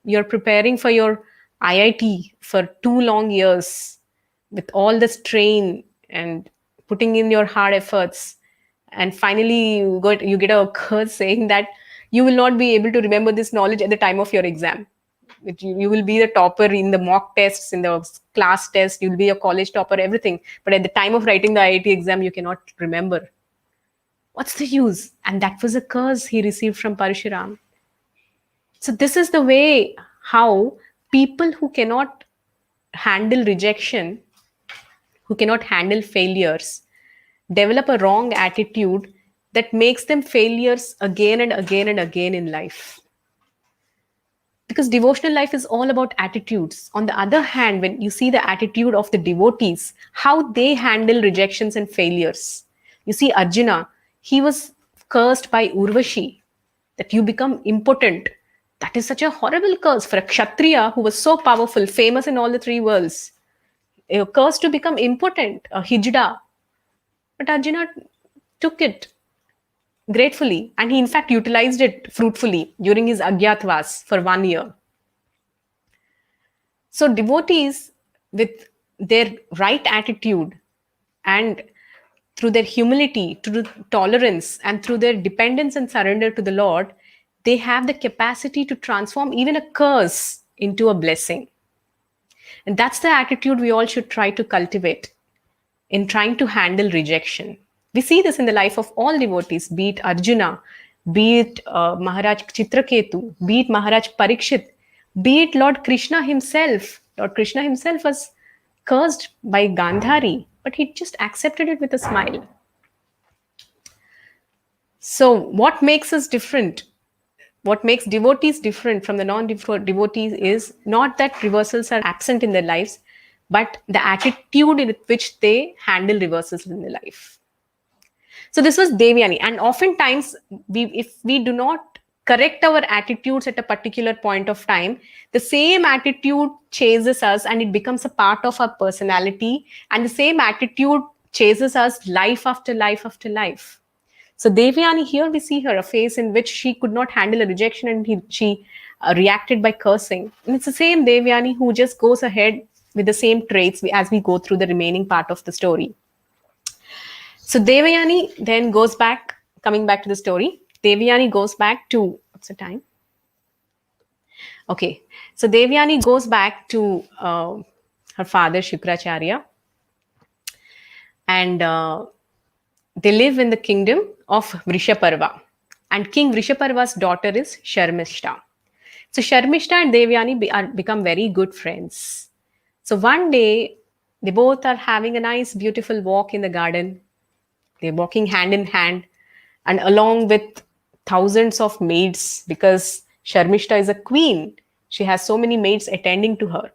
S1: you're preparing for your IIT for 2 long years with all the strain and putting in your hard efforts, and finally you get a curse saying that you will not be able to remember this knowledge at the time of your exam. You will be the topper in the mock tests, in the class test, you'll be a college topper, everything. But at the time of writing the IIT exam, you cannot remember. What's the use? And that was a curse he received from Parshuram. So this is the way how people who cannot handle rejection, who cannot handle failures, develop a wrong attitude that makes them failures again and again and again in life. Because devotional life is all about attitudes. On the other hand, when you see the attitude of the devotees, how they handle rejections and failures. You see Arjuna, he was cursed by Urvashi, that you become impotent. That is such a horrible curse for a Kshatriya who was so powerful, famous in all the three worlds. A curse to become impotent, a hijda. But Arjuna took it gratefully, and he in fact utilized it fruitfully during his Agyatvas for 1 year. So devotees with their right attitude and through their humility, through tolerance, and through their dependence and surrender to the Lord, they have the capacity to transform even a curse into a blessing. And that's the attitude we all should try to cultivate in trying to handle rejection. We see this in the life of all devotees, be it Arjuna, be it Maharaj Chitraketu, be it Maharaj Parikshit, be it Lord Krishna himself. Lord Krishna himself was cursed by Gandhari, but he just accepted it with a smile. So, what makes us different? What makes devotees different from the non-devotees is not that reversals are absent in their lives, but the attitude in which they handle reversals in their life. So this was Devyani, and oftentimes, if we do not correct our attitudes at a particular point of time, the same attitude chases us, and it becomes a part of our personality, and the same attitude chases us life after life after life. So Devyani, here we see her, a phase in which she could not handle a rejection and she reacted by cursing. And it's the same Devyani who just goes ahead with the same traits as we go through the remaining part of the story. So Devayani then goes back, coming back to the story, Devyani goes back to, what's the time? Okay, so Devyani goes back to her father, Shukracharya, and they live in the kingdom of Vrishaparva. And King Vrishaparva's daughter is Sharmishta. So Sharmishta and Devyani become very good friends. So one day, they both are having a nice, beautiful walk in the garden. They're walking hand in hand, and along with thousands of maids, because Sharmishta is a queen. She has so many maids attending to her.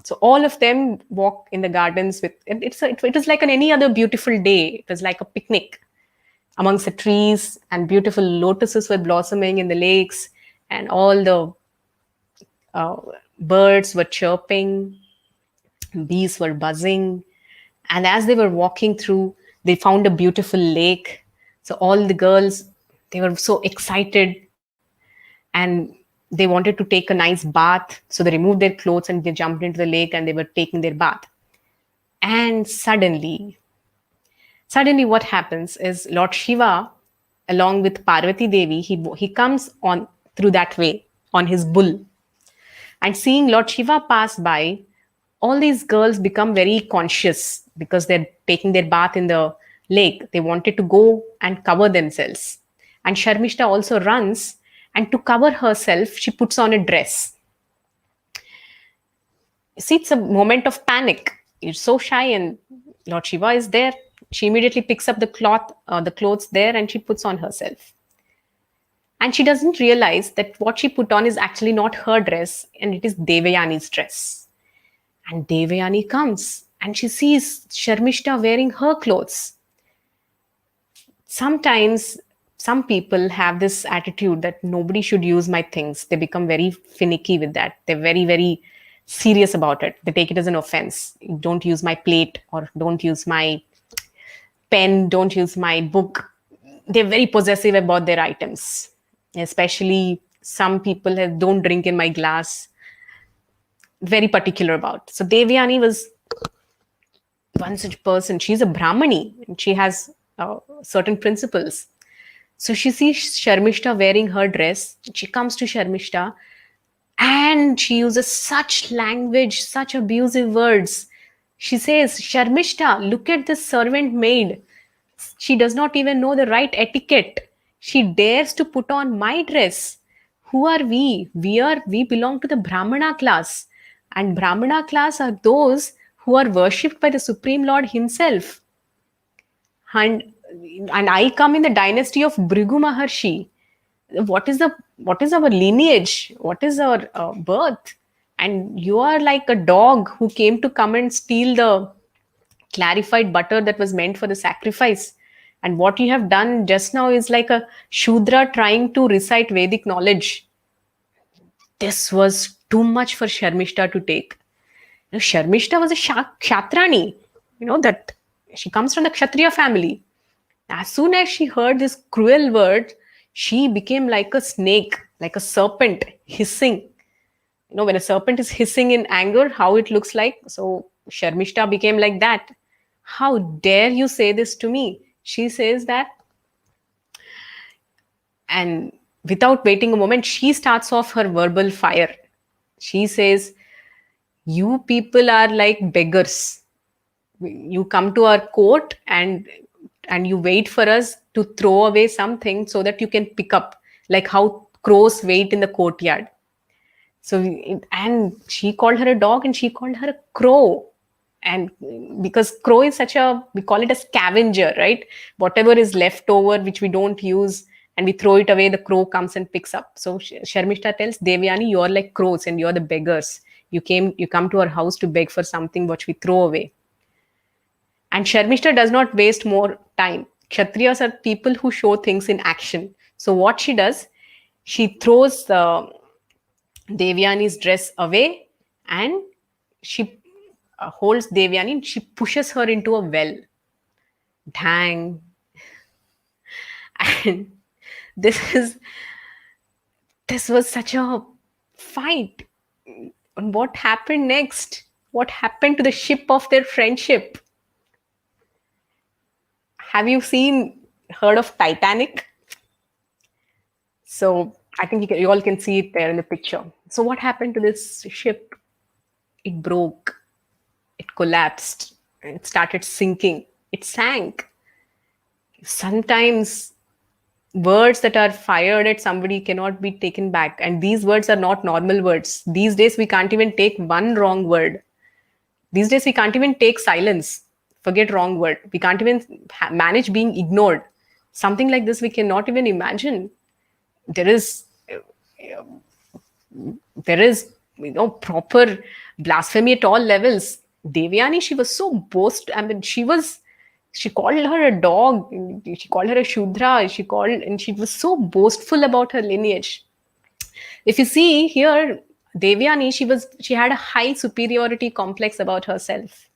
S1: So all of them walk in the gardens with it was like an any other beautiful day. It was like a picnic amongst the trees, and beautiful lotuses were blossoming in the lakes, and all the birds were chirping, bees were buzzing, and as they were walking through, they found a beautiful lake. So all the girls, they were so excited, and they wanted to take a nice bath. So they removed their clothes and they jumped into the lake and they were taking their bath. And suddenly what happens is Lord Shiva, along with Parvati Devi, he comes on through that way on his bull. And seeing Lord Shiva pass by, all these girls become very conscious because they're taking their bath in the lake. They wanted to go and cover themselves. And Sharmishta also runs, and to cover herself, she puts on a dress. See, it's a moment of panic. You're so shy, and Lord Shiva is there. She immediately picks up the clothes there, and she puts on herself. And she doesn't realize that what she put on is actually not her dress, and it is Devayani's dress. And Devayani comes, and she sees Sharmishta wearing her clothes. Sometimes some people have this attitude that nobody should use my things. They become very finicky with that. They're very, very serious about it. They take it as an offense. Don't use my plate, or don't use my pen, don't use my book. They're very possessive about their items. Especially some people don't drink in my glass. Very particular about. So Devyani was one such person. She's a Brahmani, and she has certain principles. So she sees Sharmishta wearing her dress. She comes to Sharmishta, and she uses such language, such abusive words. She says, Sharmishta, look at this servant maid. She does not even know the right etiquette. She dares to put on my dress. Who are we? We belong to the Brahmana class. And Brahmana class are those who are worshipped by the Supreme Lord himself. And I come in the dynasty of Bhrigu Maharshi. What is our lineage? What is our birth? And you are like a dog who came to come and steal the clarified butter that was meant for the sacrifice. And what you have done just now is like a Shudra trying to recite Vedic knowledge. This was too much for Sharmishta to take. Now, Sharmishta was a Kshatrani, that she comes from the Kshatriya family. As soon as she heard this cruel word, she became like a snake, like a serpent hissing. When a serpent is hissing in anger, how it looks like. So Sharmishta became like that. How dare you say this to me? She says that, and without waiting a moment, she starts off her verbal fire. She says, "You people are like beggars. You come to our court and you wait for us to throw away something so that you can pick up, like how crows wait in the courtyard." So, and she called her a dog and she called her a crow. And because crow is such a, we call it a scavenger, right? Whatever is left over, which we don't use, and we throw it away, the crow comes and picks up. So Sharmishta tells Devyani, you're like crows and you're the beggars. You come to our house to beg for something which we throw away. And Sharmishta does not waste more time. Kshatriyas are people who show things in action. So what she does, she throws Devyani's dress away and she holds Devyani and she pushes her into a well. Dang. And this is this was such a fight. And what happened next? What happened to the ship of their friendship? Have you heard of Titanic? So I think you all can see it there in the picture. So what happened to this ship? It broke. It collapsed. It started sinking. It sank. Sometimes words that are fired at somebody cannot be taken back. And these words are not normal words. These days, we can't even take one wrong word. These days, we can't even take silence. Forget wrong word. We can't even manage being ignored. Something like this, we cannot even imagine. There is proper blasphemy at all levels. Devyani, she was so I mean, she called her a dog, she called her a shudra, and she was so boastful about her lineage. If you see here, Devyani, she had a high superiority complex about herself.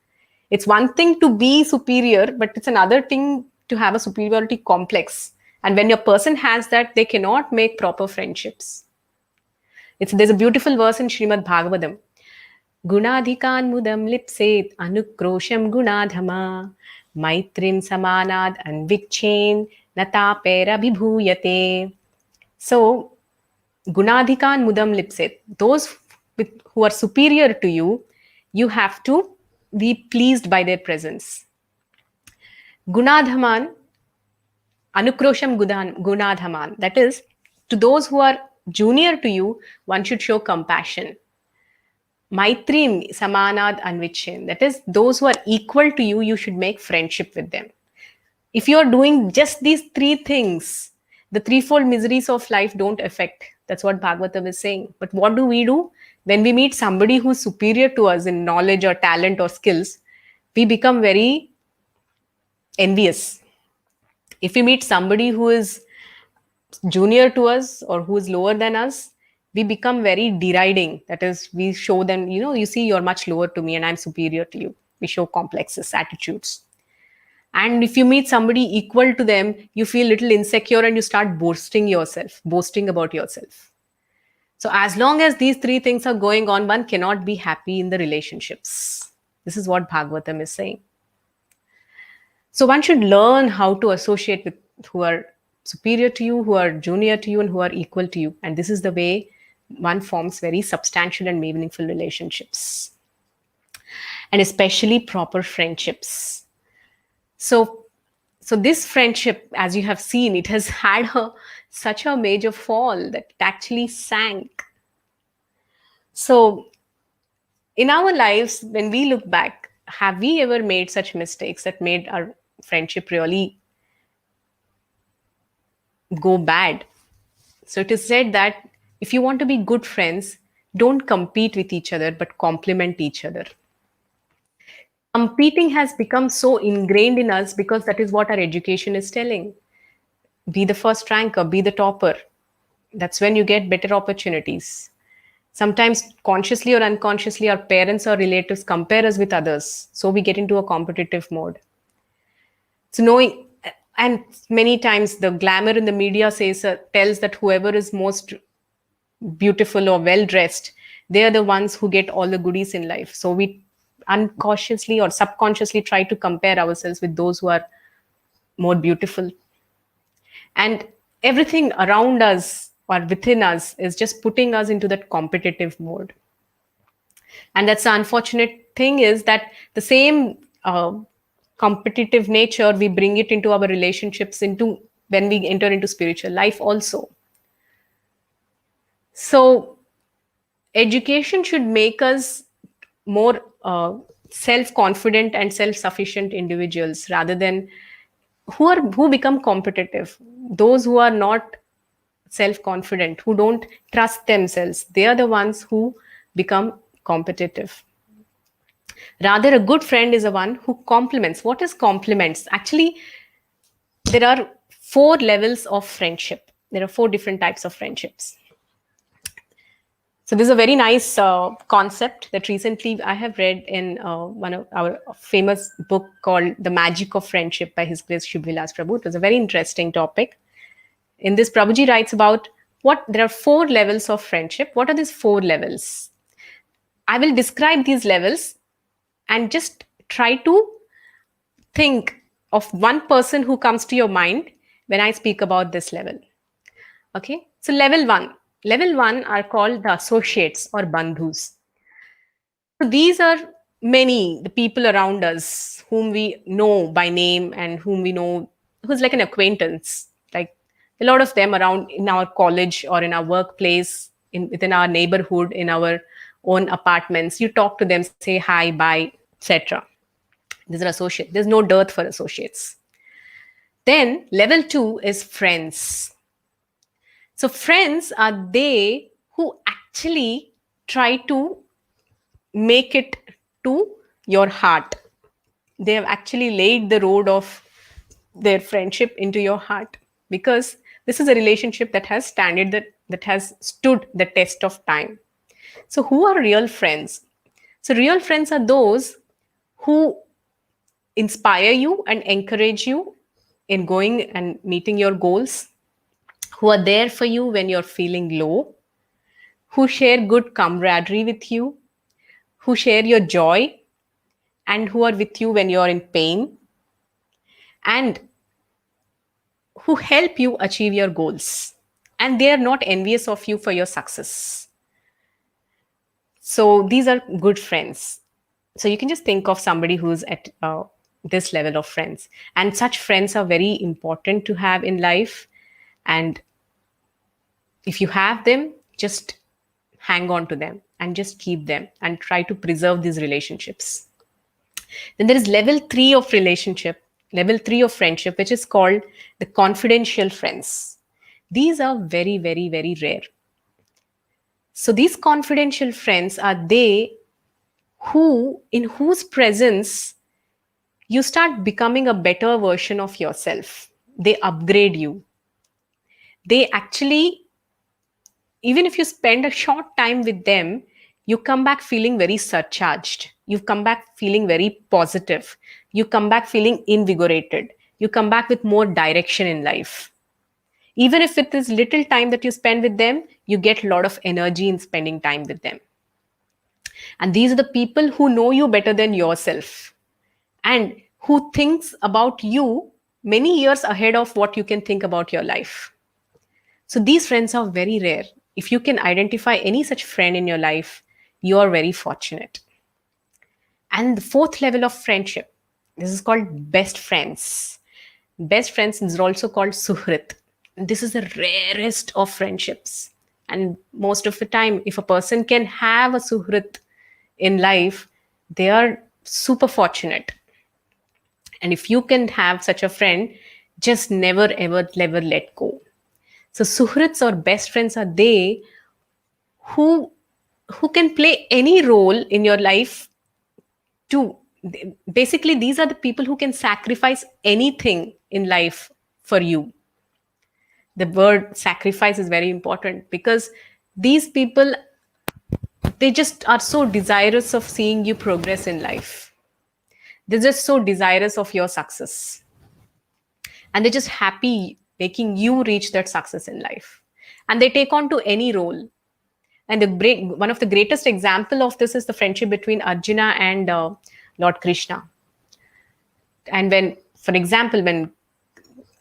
S1: It's one thing to be superior, but it's another thing to have a superiority complex. And when a person has that, they cannot make proper friendships. There's a beautiful verse in Srimad Bhagavatam. Gunadhikan mudam lipset anukrosham gunadhama maitrin samanad anvikchen natapera vibhuyate. So, Gunadhikan mudam lipset. Those who are superior to you, you have to be pleased by their presence. Gunadhaman, Anukrosham Gunadhaman. That is, to those who are junior to you, one should show compassion. Maitrin Samanad Anvichin. That is, those who are equal to you, you should make friendship with them. If you are doing just these three things, the threefold miseries of life don't affect. That's what Bhagavatam is saying. But what do? When we meet somebody who's superior to us in knowledge or talent or skills, we become very envious. If we meet somebody who is junior to us or who is lower than us, we become very deriding. That is, we show them, you see, you're much lower to me and I'm superior to you. We show complexes, attitudes. And if you meet somebody equal to them, you feel a little insecure and you start boasting about yourself. So as long as these three things are going on, one cannot be happy in the relationships. This is what Bhagavatam is saying. So one should learn how to associate with who are superior to you, who are junior to you, and who are equal to you. And this is the way one forms very substantial and meaningful relationships. And especially proper friendships. So this friendship, as you have seen, it has had such a major fall that it actually sank. So in our lives, when we look back, have we ever made such mistakes that made our friendship really go bad? So it is said that if you want to be good friends, don't compete with each other, but complement each other. Competing has become so ingrained in us because that is what our education is telling. Be the first ranker, be the topper. That's when you get better opportunities. Sometimes consciously or unconsciously, our parents or relatives compare us with others. So we get into a competitive mode. So and many times the glamour in the media tells that whoever is most beautiful or well dressed, they are the ones who get all the goodies in life. So we unconsciously or subconsciously try to compare ourselves with those who are more beautiful. And everything around us or within us is just putting us into that competitive mode. And that's the unfortunate thing, is that the same competitive nature, we bring it into our relationships, into when we enter into spiritual life also. So education should make us more self confident and self sufficient individuals, rather than who become competitive. Those who are not self confident, who don't trust themselves, they are the ones who become competitive. Rather, a good friend is a one who compliments. What is compliments? Actually, there are four levels of friendship. There are four different types of friendships. So this is a very nice concept that recently I have read in one of our famous book called The Magic of Friendship by His Grace Shubvilas Prabhu. It was a very interesting topic. In this, Prabhuji writes about what there are four levels of friendship. What are these four levels? I will describe these levels and just try to think of one person who comes to your mind when I speak about this level. Okay, so level one. Level one are called the associates or bandhus. So these are many, the people around us whom we know by name and whom we know, who's like an acquaintance. Like a lot of them around in our college or in our workplace, within our neighborhood, in our own apartments. You talk to them, say hi, bye, etc. These are associates. There's no dearth for associates. Then level two is friends. So friends are they who actually try to make it to your heart. They have actually laid the road of their friendship into your heart, because this is a relationship that has that has stood the test of time. So who are real friends? So real friends are those who inspire you and encourage you in going and meeting your goals, who are there for you when you're feeling low, who share good camaraderie with you, who share your joy, and who are with you when you're in pain, and who help you achieve your goals. And they are not envious of you for your success. So these are good friends. So you can just think of somebody who's at this level of friends. And such friends are very important to have in life. And if you have them, just hang on to them and just keep them and try to preserve these relationships. Then there is level three of relationship, level three of friendship, which is called the confidential friends. These are very, very, very rare. So these confidential friends are they who, in whose presence you start becoming a better version of yourself. They upgrade you. They actually, even if you spend a short time with them, you come back feeling very surcharged. You come back feeling very positive. You come back feeling invigorated. You come back with more direction in life. Even if it is little time that you spend with them, you get a lot of energy in spending time with them. And these are the people who know you better than yourself and who thinks about you many years ahead of what you can think about your life. So these friends are very rare. If you can identify any such friend in your life, you are very fortunate. And the fourth level of friendship, this is called best friends. Best friends is also called suhrit. This is the rarest of friendships. And most of the time, if a person can have a suhrit in life, they are super fortunate. And if you can have such a friend, just never, ever, never let go. So suhrits or best friends are they who who can play any role in your life to, basically these are the people who can sacrifice anything in life for you. The word sacrifice is very important, because these people, they just are so desirous of seeing you progress in life. They're just so desirous of your success, and they're just happy making you reach that success in life, and they take on to any role. And one of the greatest example of this is the friendship between Arjuna and Lord Krishna. And when, for example, when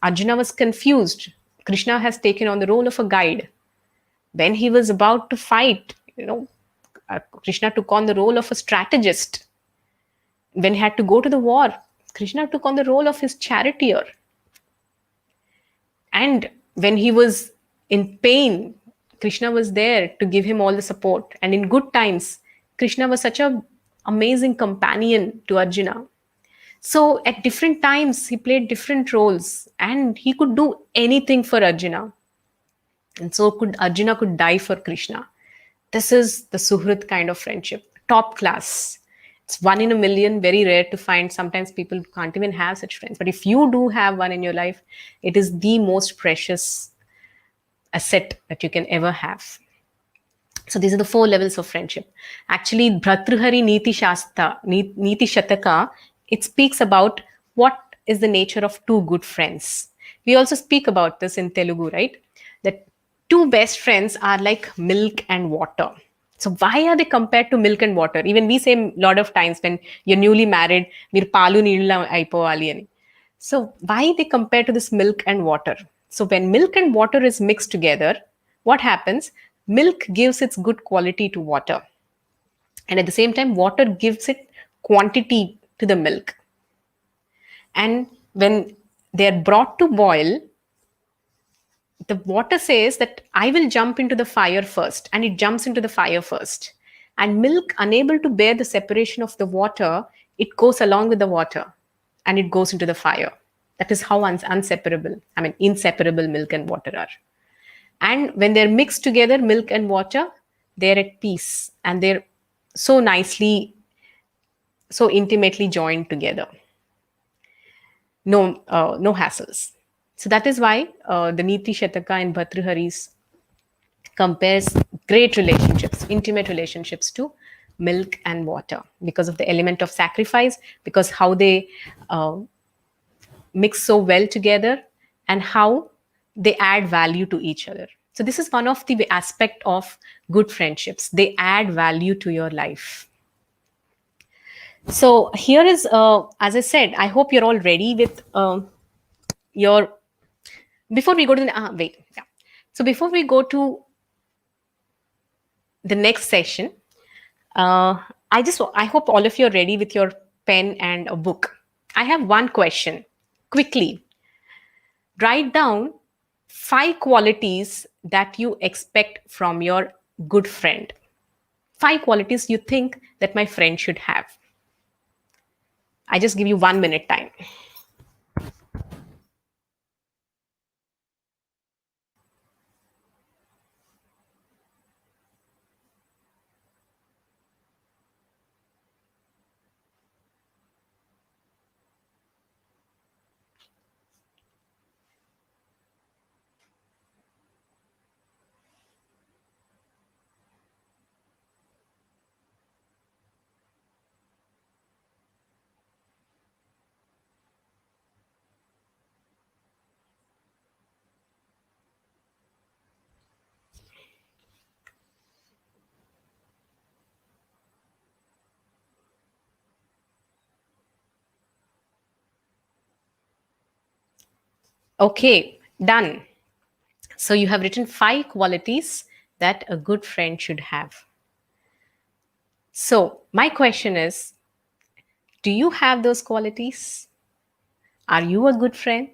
S1: Arjuna was confused, Krishna has taken on the role of a guide. When he was about to fight, Krishna took on the role of a strategist. When he had to go to the war, Krishna took on the role of his charioteer. And when he was in pain, Krishna was there to give him all the support. And in good times, Krishna was such an amazing companion to Arjuna. So at different times, he played different roles and he could do anything for Arjuna. And so could Arjuna could die for Krishna. This is the Suhrit kind of friendship, top class. It's one in a million, very rare to find. Sometimes people can't even have such friends. But if you do have one in your life, it is the most precious asset that you can ever have. So these are the 4 levels of friendship. Actually, Bhartrihari Niti Shataka, it speaks about what is the nature of 2 good friends. We also speak about this in Telugu, right? That 2 best friends are like milk and water. So why are they compared to milk and water? Even we say a lot of times when you're newly married, "Meer palu neella aipovali" ani. So why they compare to this milk and water? So when milk and water is mixed together, what happens? Milk gives its good quality to water. And at the same time, water gives it quantity to the milk. And when they're brought to boil, the water says that I will jump into the fire first, and it jumps into the fire first. And milk, unable to bear the separation of the water, it goes along with the water and it goes into the fire. That is how inseparable milk and water are. And when they're mixed together, milk and water, they're at peace and they're so nicely, so intimately joined together. No hassles. So that is why the Niti Shataka and Bhartrihari's compares great relationships, intimate relationships to milk and water because of the element of sacrifice, because how they mix so well together and how they add value to each other. So this is one of the aspect of good friendships. They add value to your life. So here is, as I said, I hope you're all ready with your. Before we go to the yeah. So before we go to the next session, I hope all of you are ready with your pen and a book. I have one question. Quickly, write down 5 qualities that you expect from your good friend. 5 qualities you think that my friend should have. I just give you 1 minute time. Okay, done. So you have written 5 qualities that a good friend should have. So my question is, do you have those qualities? Are you a good friend?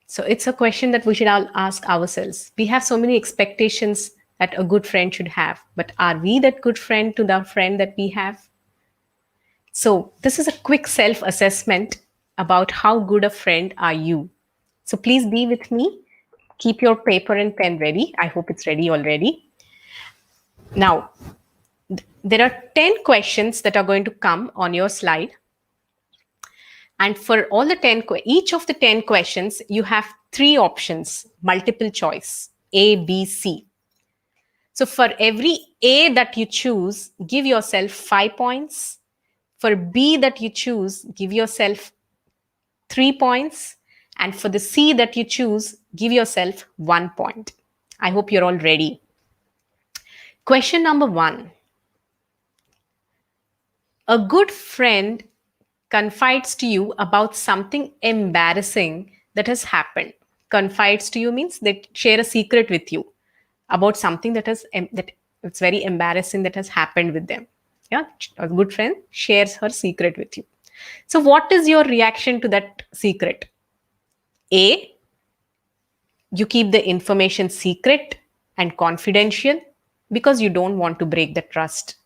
S1: So it's a question that we should all ask ourselves. We have so many expectations that a good friend should have, but are we that good friend to the friend that we have? So this is a quick self-assessment about how good a friend are you. So please be with me. Keep your paper and pen ready. I hope it's ready already. Now, there are 10 questions that are going to come on your slide. And for all the 10, each of the 10 questions, you have 3 options, multiple choice, A, B, C. So for every A that you choose, give yourself 5 points. For B that you choose, give yourself 3 points. And for the C that you choose, give yourself 1 point. I hope you're all ready. Question number 1. A good friend confides to you about something embarrassing that has happened. Confides to you means they share a secret with you about something that it's very embarrassing that has happened with them. Yeah, a good friend shares her secret with you. So what is your reaction to that secret? A, you keep the information secret and confidential because you don't want to break the trust.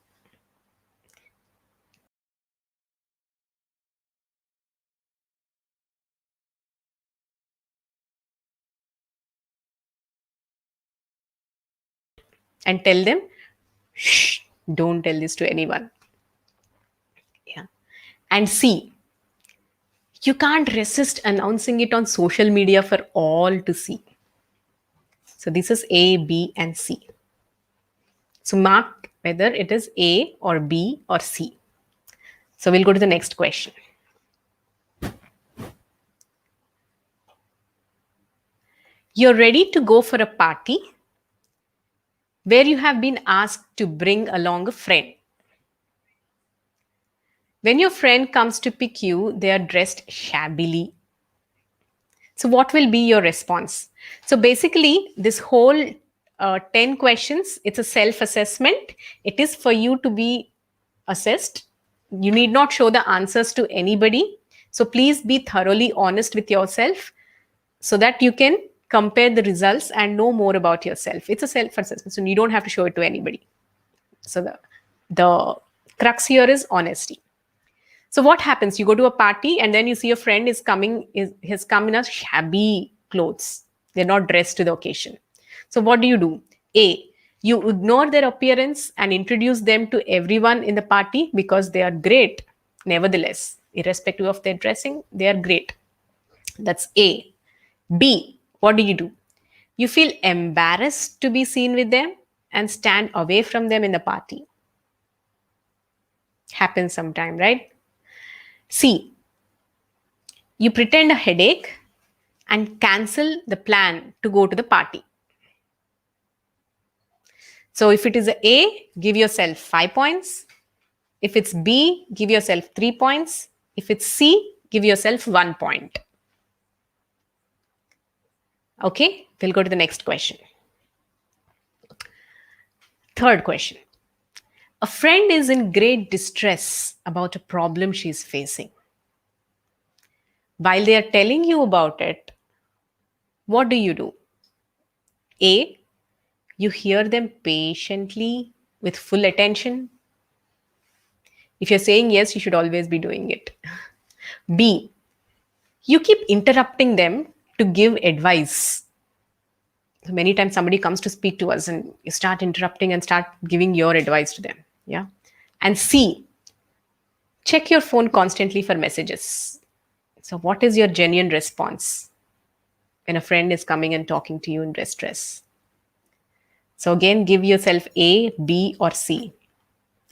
S1: And tell them, shh, don't tell this to anyone. Yeah. And C, you can't resist announcing it on social media for all to see. So this is A, B, and C. So mark whether it is A or B or C. So we'll go to the next question. You're ready to go for a party where you have been asked to bring along a friend. When your friend comes to pick you, they are dressed shabbily. So, what will be your response? So, basically, this whole 10 questions, it's a self assessment. It is for you to be assessed. You need not show the answers to anybody. So, please be thoroughly honest with yourself so that you can compare the results and know more about yourself. It's a self assessment. So, you don't have to show it to anybody. So, the crux here is honesty. So what happens? You go to a party and then you see a friend has come in a shabby clothes. They're not dressed to the occasion. So what do? A, you ignore their appearance and introduce them to everyone in the party because they are great. Nevertheless, irrespective of their dressing, they are great. That's A. B, what do? You feel embarrassed to be seen with them and stand away from them in the party. Happens sometime, right? C, you pretend a headache and cancel the plan to go to the party. So if it is A, give yourself 5 points. If it's B, give yourself 3 points. If it's C, give yourself 1 point. Okay, we'll go to the next question. Third question. A friend is in great distress about a problem she's facing. While they are telling you about it, what do? A, you hear them patiently with full attention. If you're saying yes, you should always be doing it. B, you keep interrupting them to give advice. So many times somebody comes to speak to us and you start interrupting and start giving your advice to them. Yeah. And C, check your phone constantly for messages. So what is your genuine response when a friend is coming and talking to you in distress? So again, give yourself A, B, or C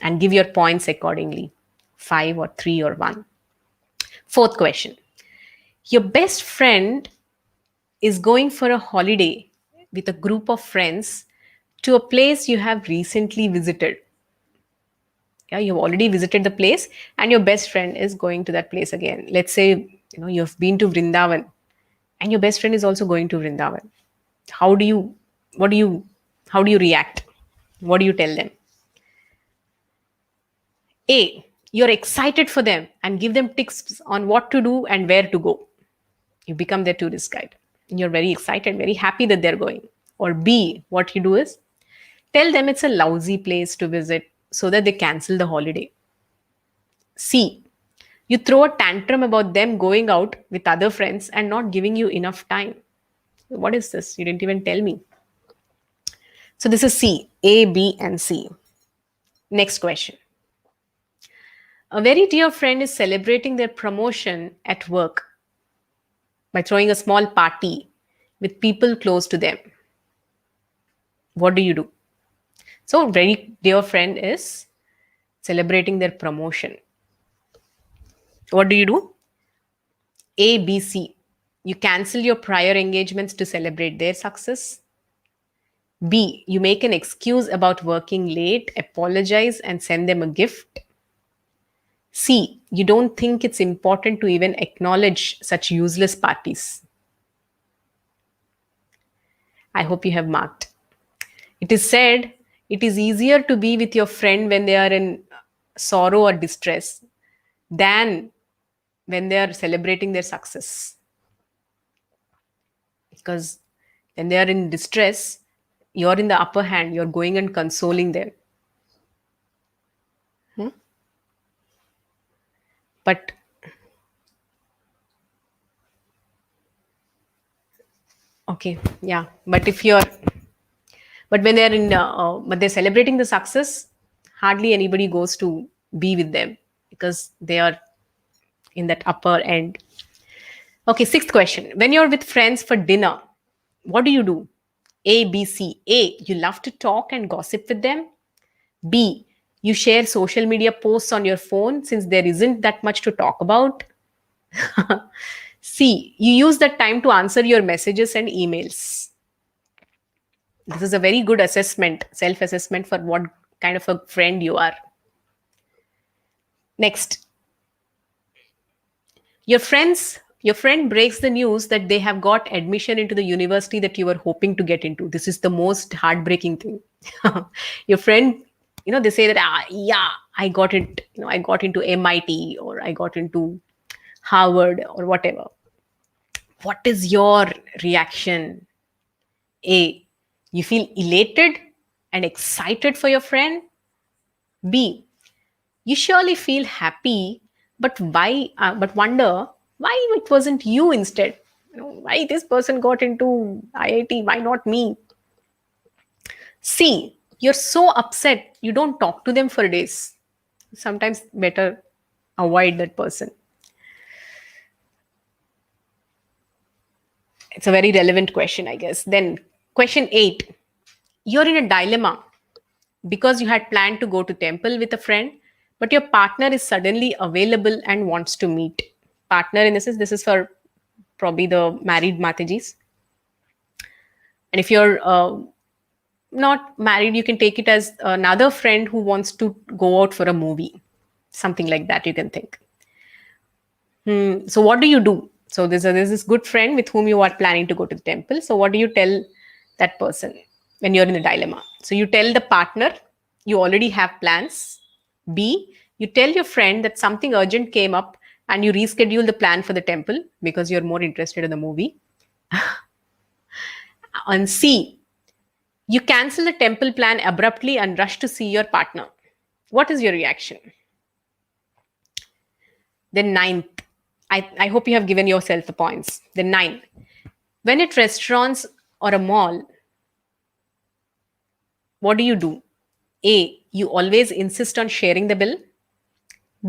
S1: and give your points accordingly. 5 or 3 or 1. Fourth question. Your best friend is going for a holiday with a group of friends to a place you have recently visited. Yeah, you've already visited the place and your best friend is going to that place again. Let's say, you've been to Vrindavan and your best friend is also going to Vrindavan. How do you, what do you, how do you react? What do you tell them? A, you're excited for them and give them tips on what to do and where to go. You become their tourist guide. You're very excited, very happy that they're going. Or B, what you do is tell them it's a lousy place to visit so that they cancel the holiday. C, you throw a tantrum about them going out with other friends and not giving you enough time. What is this? You didn't even tell me. So this is C, A, B, and C. Next question. A very dear friend is celebrating their promotion at work by throwing a small party with people close to them. What do? So, very dear friend is celebrating their promotion. What do? A, B, C. You cancel your prior engagements to celebrate their success. B. You make an excuse about working late, apologize, and send them a gift. C. You don't think it's important to even acknowledge such useless parties. I hope you have marked. It is said it is easier to be with your friend when they are in sorrow or distress than when they are celebrating their success. Because when they are in distress, you're in the upper hand, you're going and consoling them. Hmm? But okay, yeah. But when they're but they're celebrating the success, hardly anybody goes to be with them because they are in that upper end. Okay, sixth question. When you're with friends for dinner, what do you do? A, B, C. A, you love to talk and gossip with them. B, you share social media posts on your phone since there isn't that much to talk about. C, you use that time to answer your messages and emails. This is a very good assessment, self assessment for what kind of a friend you are. Next, your friend breaks the news that they have got admission into the university that you were hoping to get into. This is the most heartbreaking thing. Your friend, they say that, yeah, I got it, I got into MIT or I got into Harvard or whatever. What is your reaction? A, you feel elated and excited for your friend. B, you surely feel happy, but why? But wonder why it wasn't you instead. Why this person got into IIT? Why not me? C, you're so upset you don't talk to them for days. Sometimes better avoid that person. It's a very relevant question, I guess. Then, question 8. You're in a dilemma because you had planned to go to temple with a friend, but your partner is suddenly available and wants to meet. Partner in this is for probably the married Matajis. And if you're not married, you can take it as another friend who wants to go out for a movie. Something like that, you can think. So what do you do? So there's this good friend with whom you are planning to go to the temple. So what do you tell that person when you're in a dilemma? So you tell the partner you already have plans. B, you tell your friend that something urgent came up and you reschedule the plan for the temple because you're more interested in the movie. And C, you cancel the temple plan abruptly and rush to see your partner. What is your reaction? Then ninth, I hope you have given yourself the points. Then nine, when at restaurants or a mall, what do you do? A, you always insist on sharing the bill.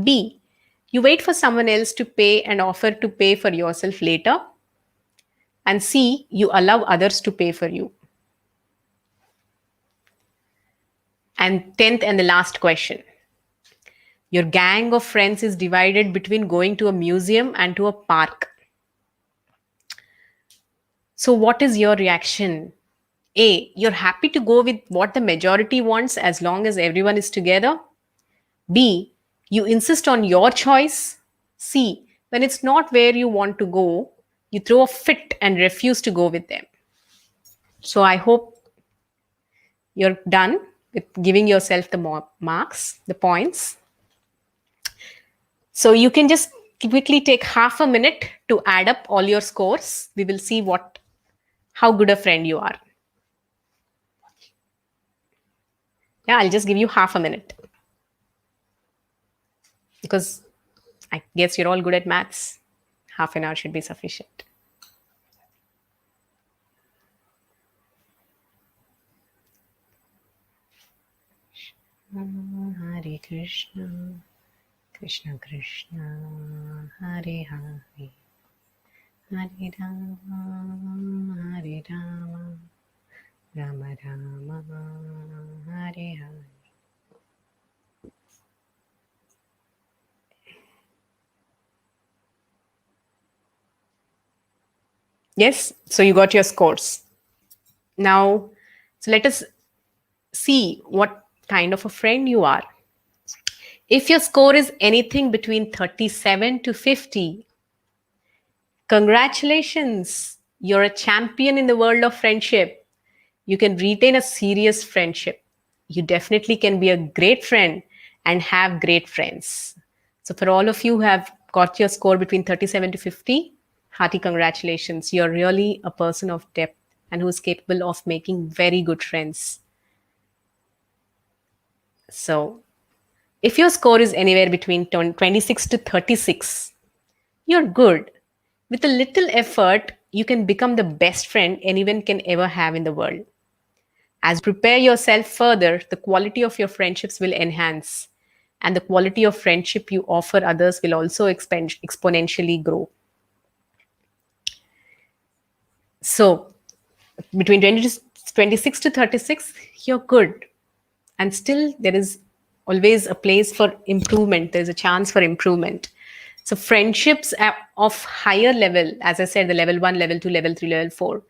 S1: B, you wait for someone else to pay and offer to pay for yourself later. And C, you allow others to pay for you. And 10th and the last question. Your gang of friends is divided between going to a museum and to a park. So, what is your reaction? A, you're happy to go with what the majority wants as long as everyone is together. B, you insist on your choice. C, when it's not where you want to go, you throw a fit and refuse to go with them. So, I hope you're done with giving yourself the marks, the points. So you can just quickly take half a minute to add up all your scores. We will see how good a friend you are. Yeah, I'll just give you half a minute because I guess you're all good at maths. Half an hour should be sufficient. Hare Krishna, Krishna Krishna, Hare Hare, Hare Rama, Hare Rama, Rama Rama, Hare Hare. Yes, so you got your scores. Now, So let us see what kind of a friend you are. If your score is anything between 37 to 50, congratulations! You're a champion in the world of friendship. You can retain a serious friendship. You definitely can be a great friend and have great friends. So, for all of you who have got your score between 37 to 50, hearty congratulations. You're really a person of depth and who is capable of making very good friends. So, if your score is anywhere between 26 to 36, you're good. With a little effort, you can become the best friend anyone can ever have in the world. As you prepare yourself further, the quality of your friendships will enhance, and the quality of friendship you offer others will also exponentially grow. So, between 26 to 36, you're good. And still, there is always a place for improvement. There's a chance for improvement. So, friendships of higher level, as I said, the level 1, level 2, level 3, level 4,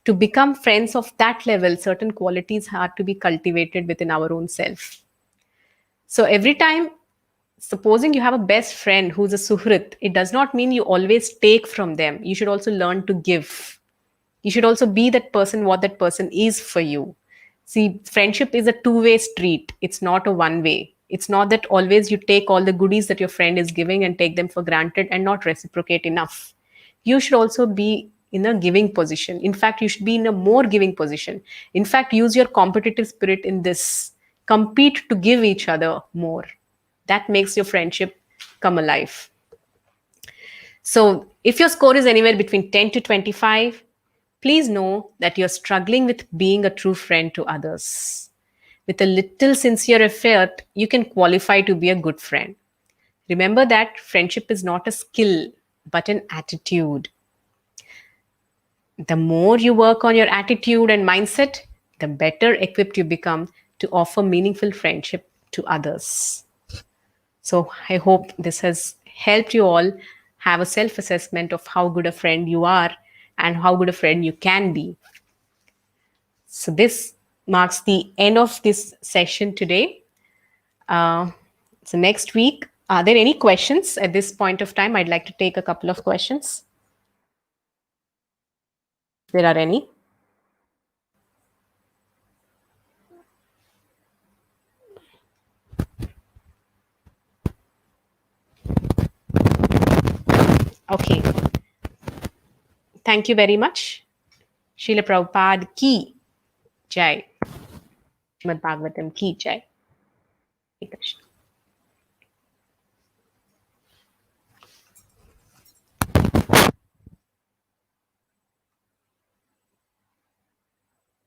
S1: to become friends of that level, certain qualities have to be cultivated within our own self. So, every time, supposing you have a best friend who's a suhrit, it does not mean you always take from them. You should also learn to give. You should also be that person, what that person is for you. See, friendship is a two-way street. It's not a one-way. It's not that always you take all the goodies that your friend is giving and take them for granted and not reciprocate enough. You should also be in a giving position. In fact, you should be in a more giving position. In fact, use your competitive spirit in this. Compete to give each other more. That makes your friendship come alive. So, if your score is anywhere between 10 to 25, please know that you're struggling with being a true friend to others. With a little sincere effort, you can qualify to be a good friend. Remember that friendship is not a skill, but an attitude. The more you work on your attitude and mindset, the better equipped you become to offer meaningful friendship to others. So I hope this has helped you all have a self assessment of how good a friend you are and how good a friend you can be. So this marks the end of this session today. Uh, so next week, are there any questions at this point of time? I'd like to take a couple of questions. If there are any. Okay. Thank you very much. Srila Prabhupada ki jai. Srimad Bhagavatam ki jai. Hare Krishna.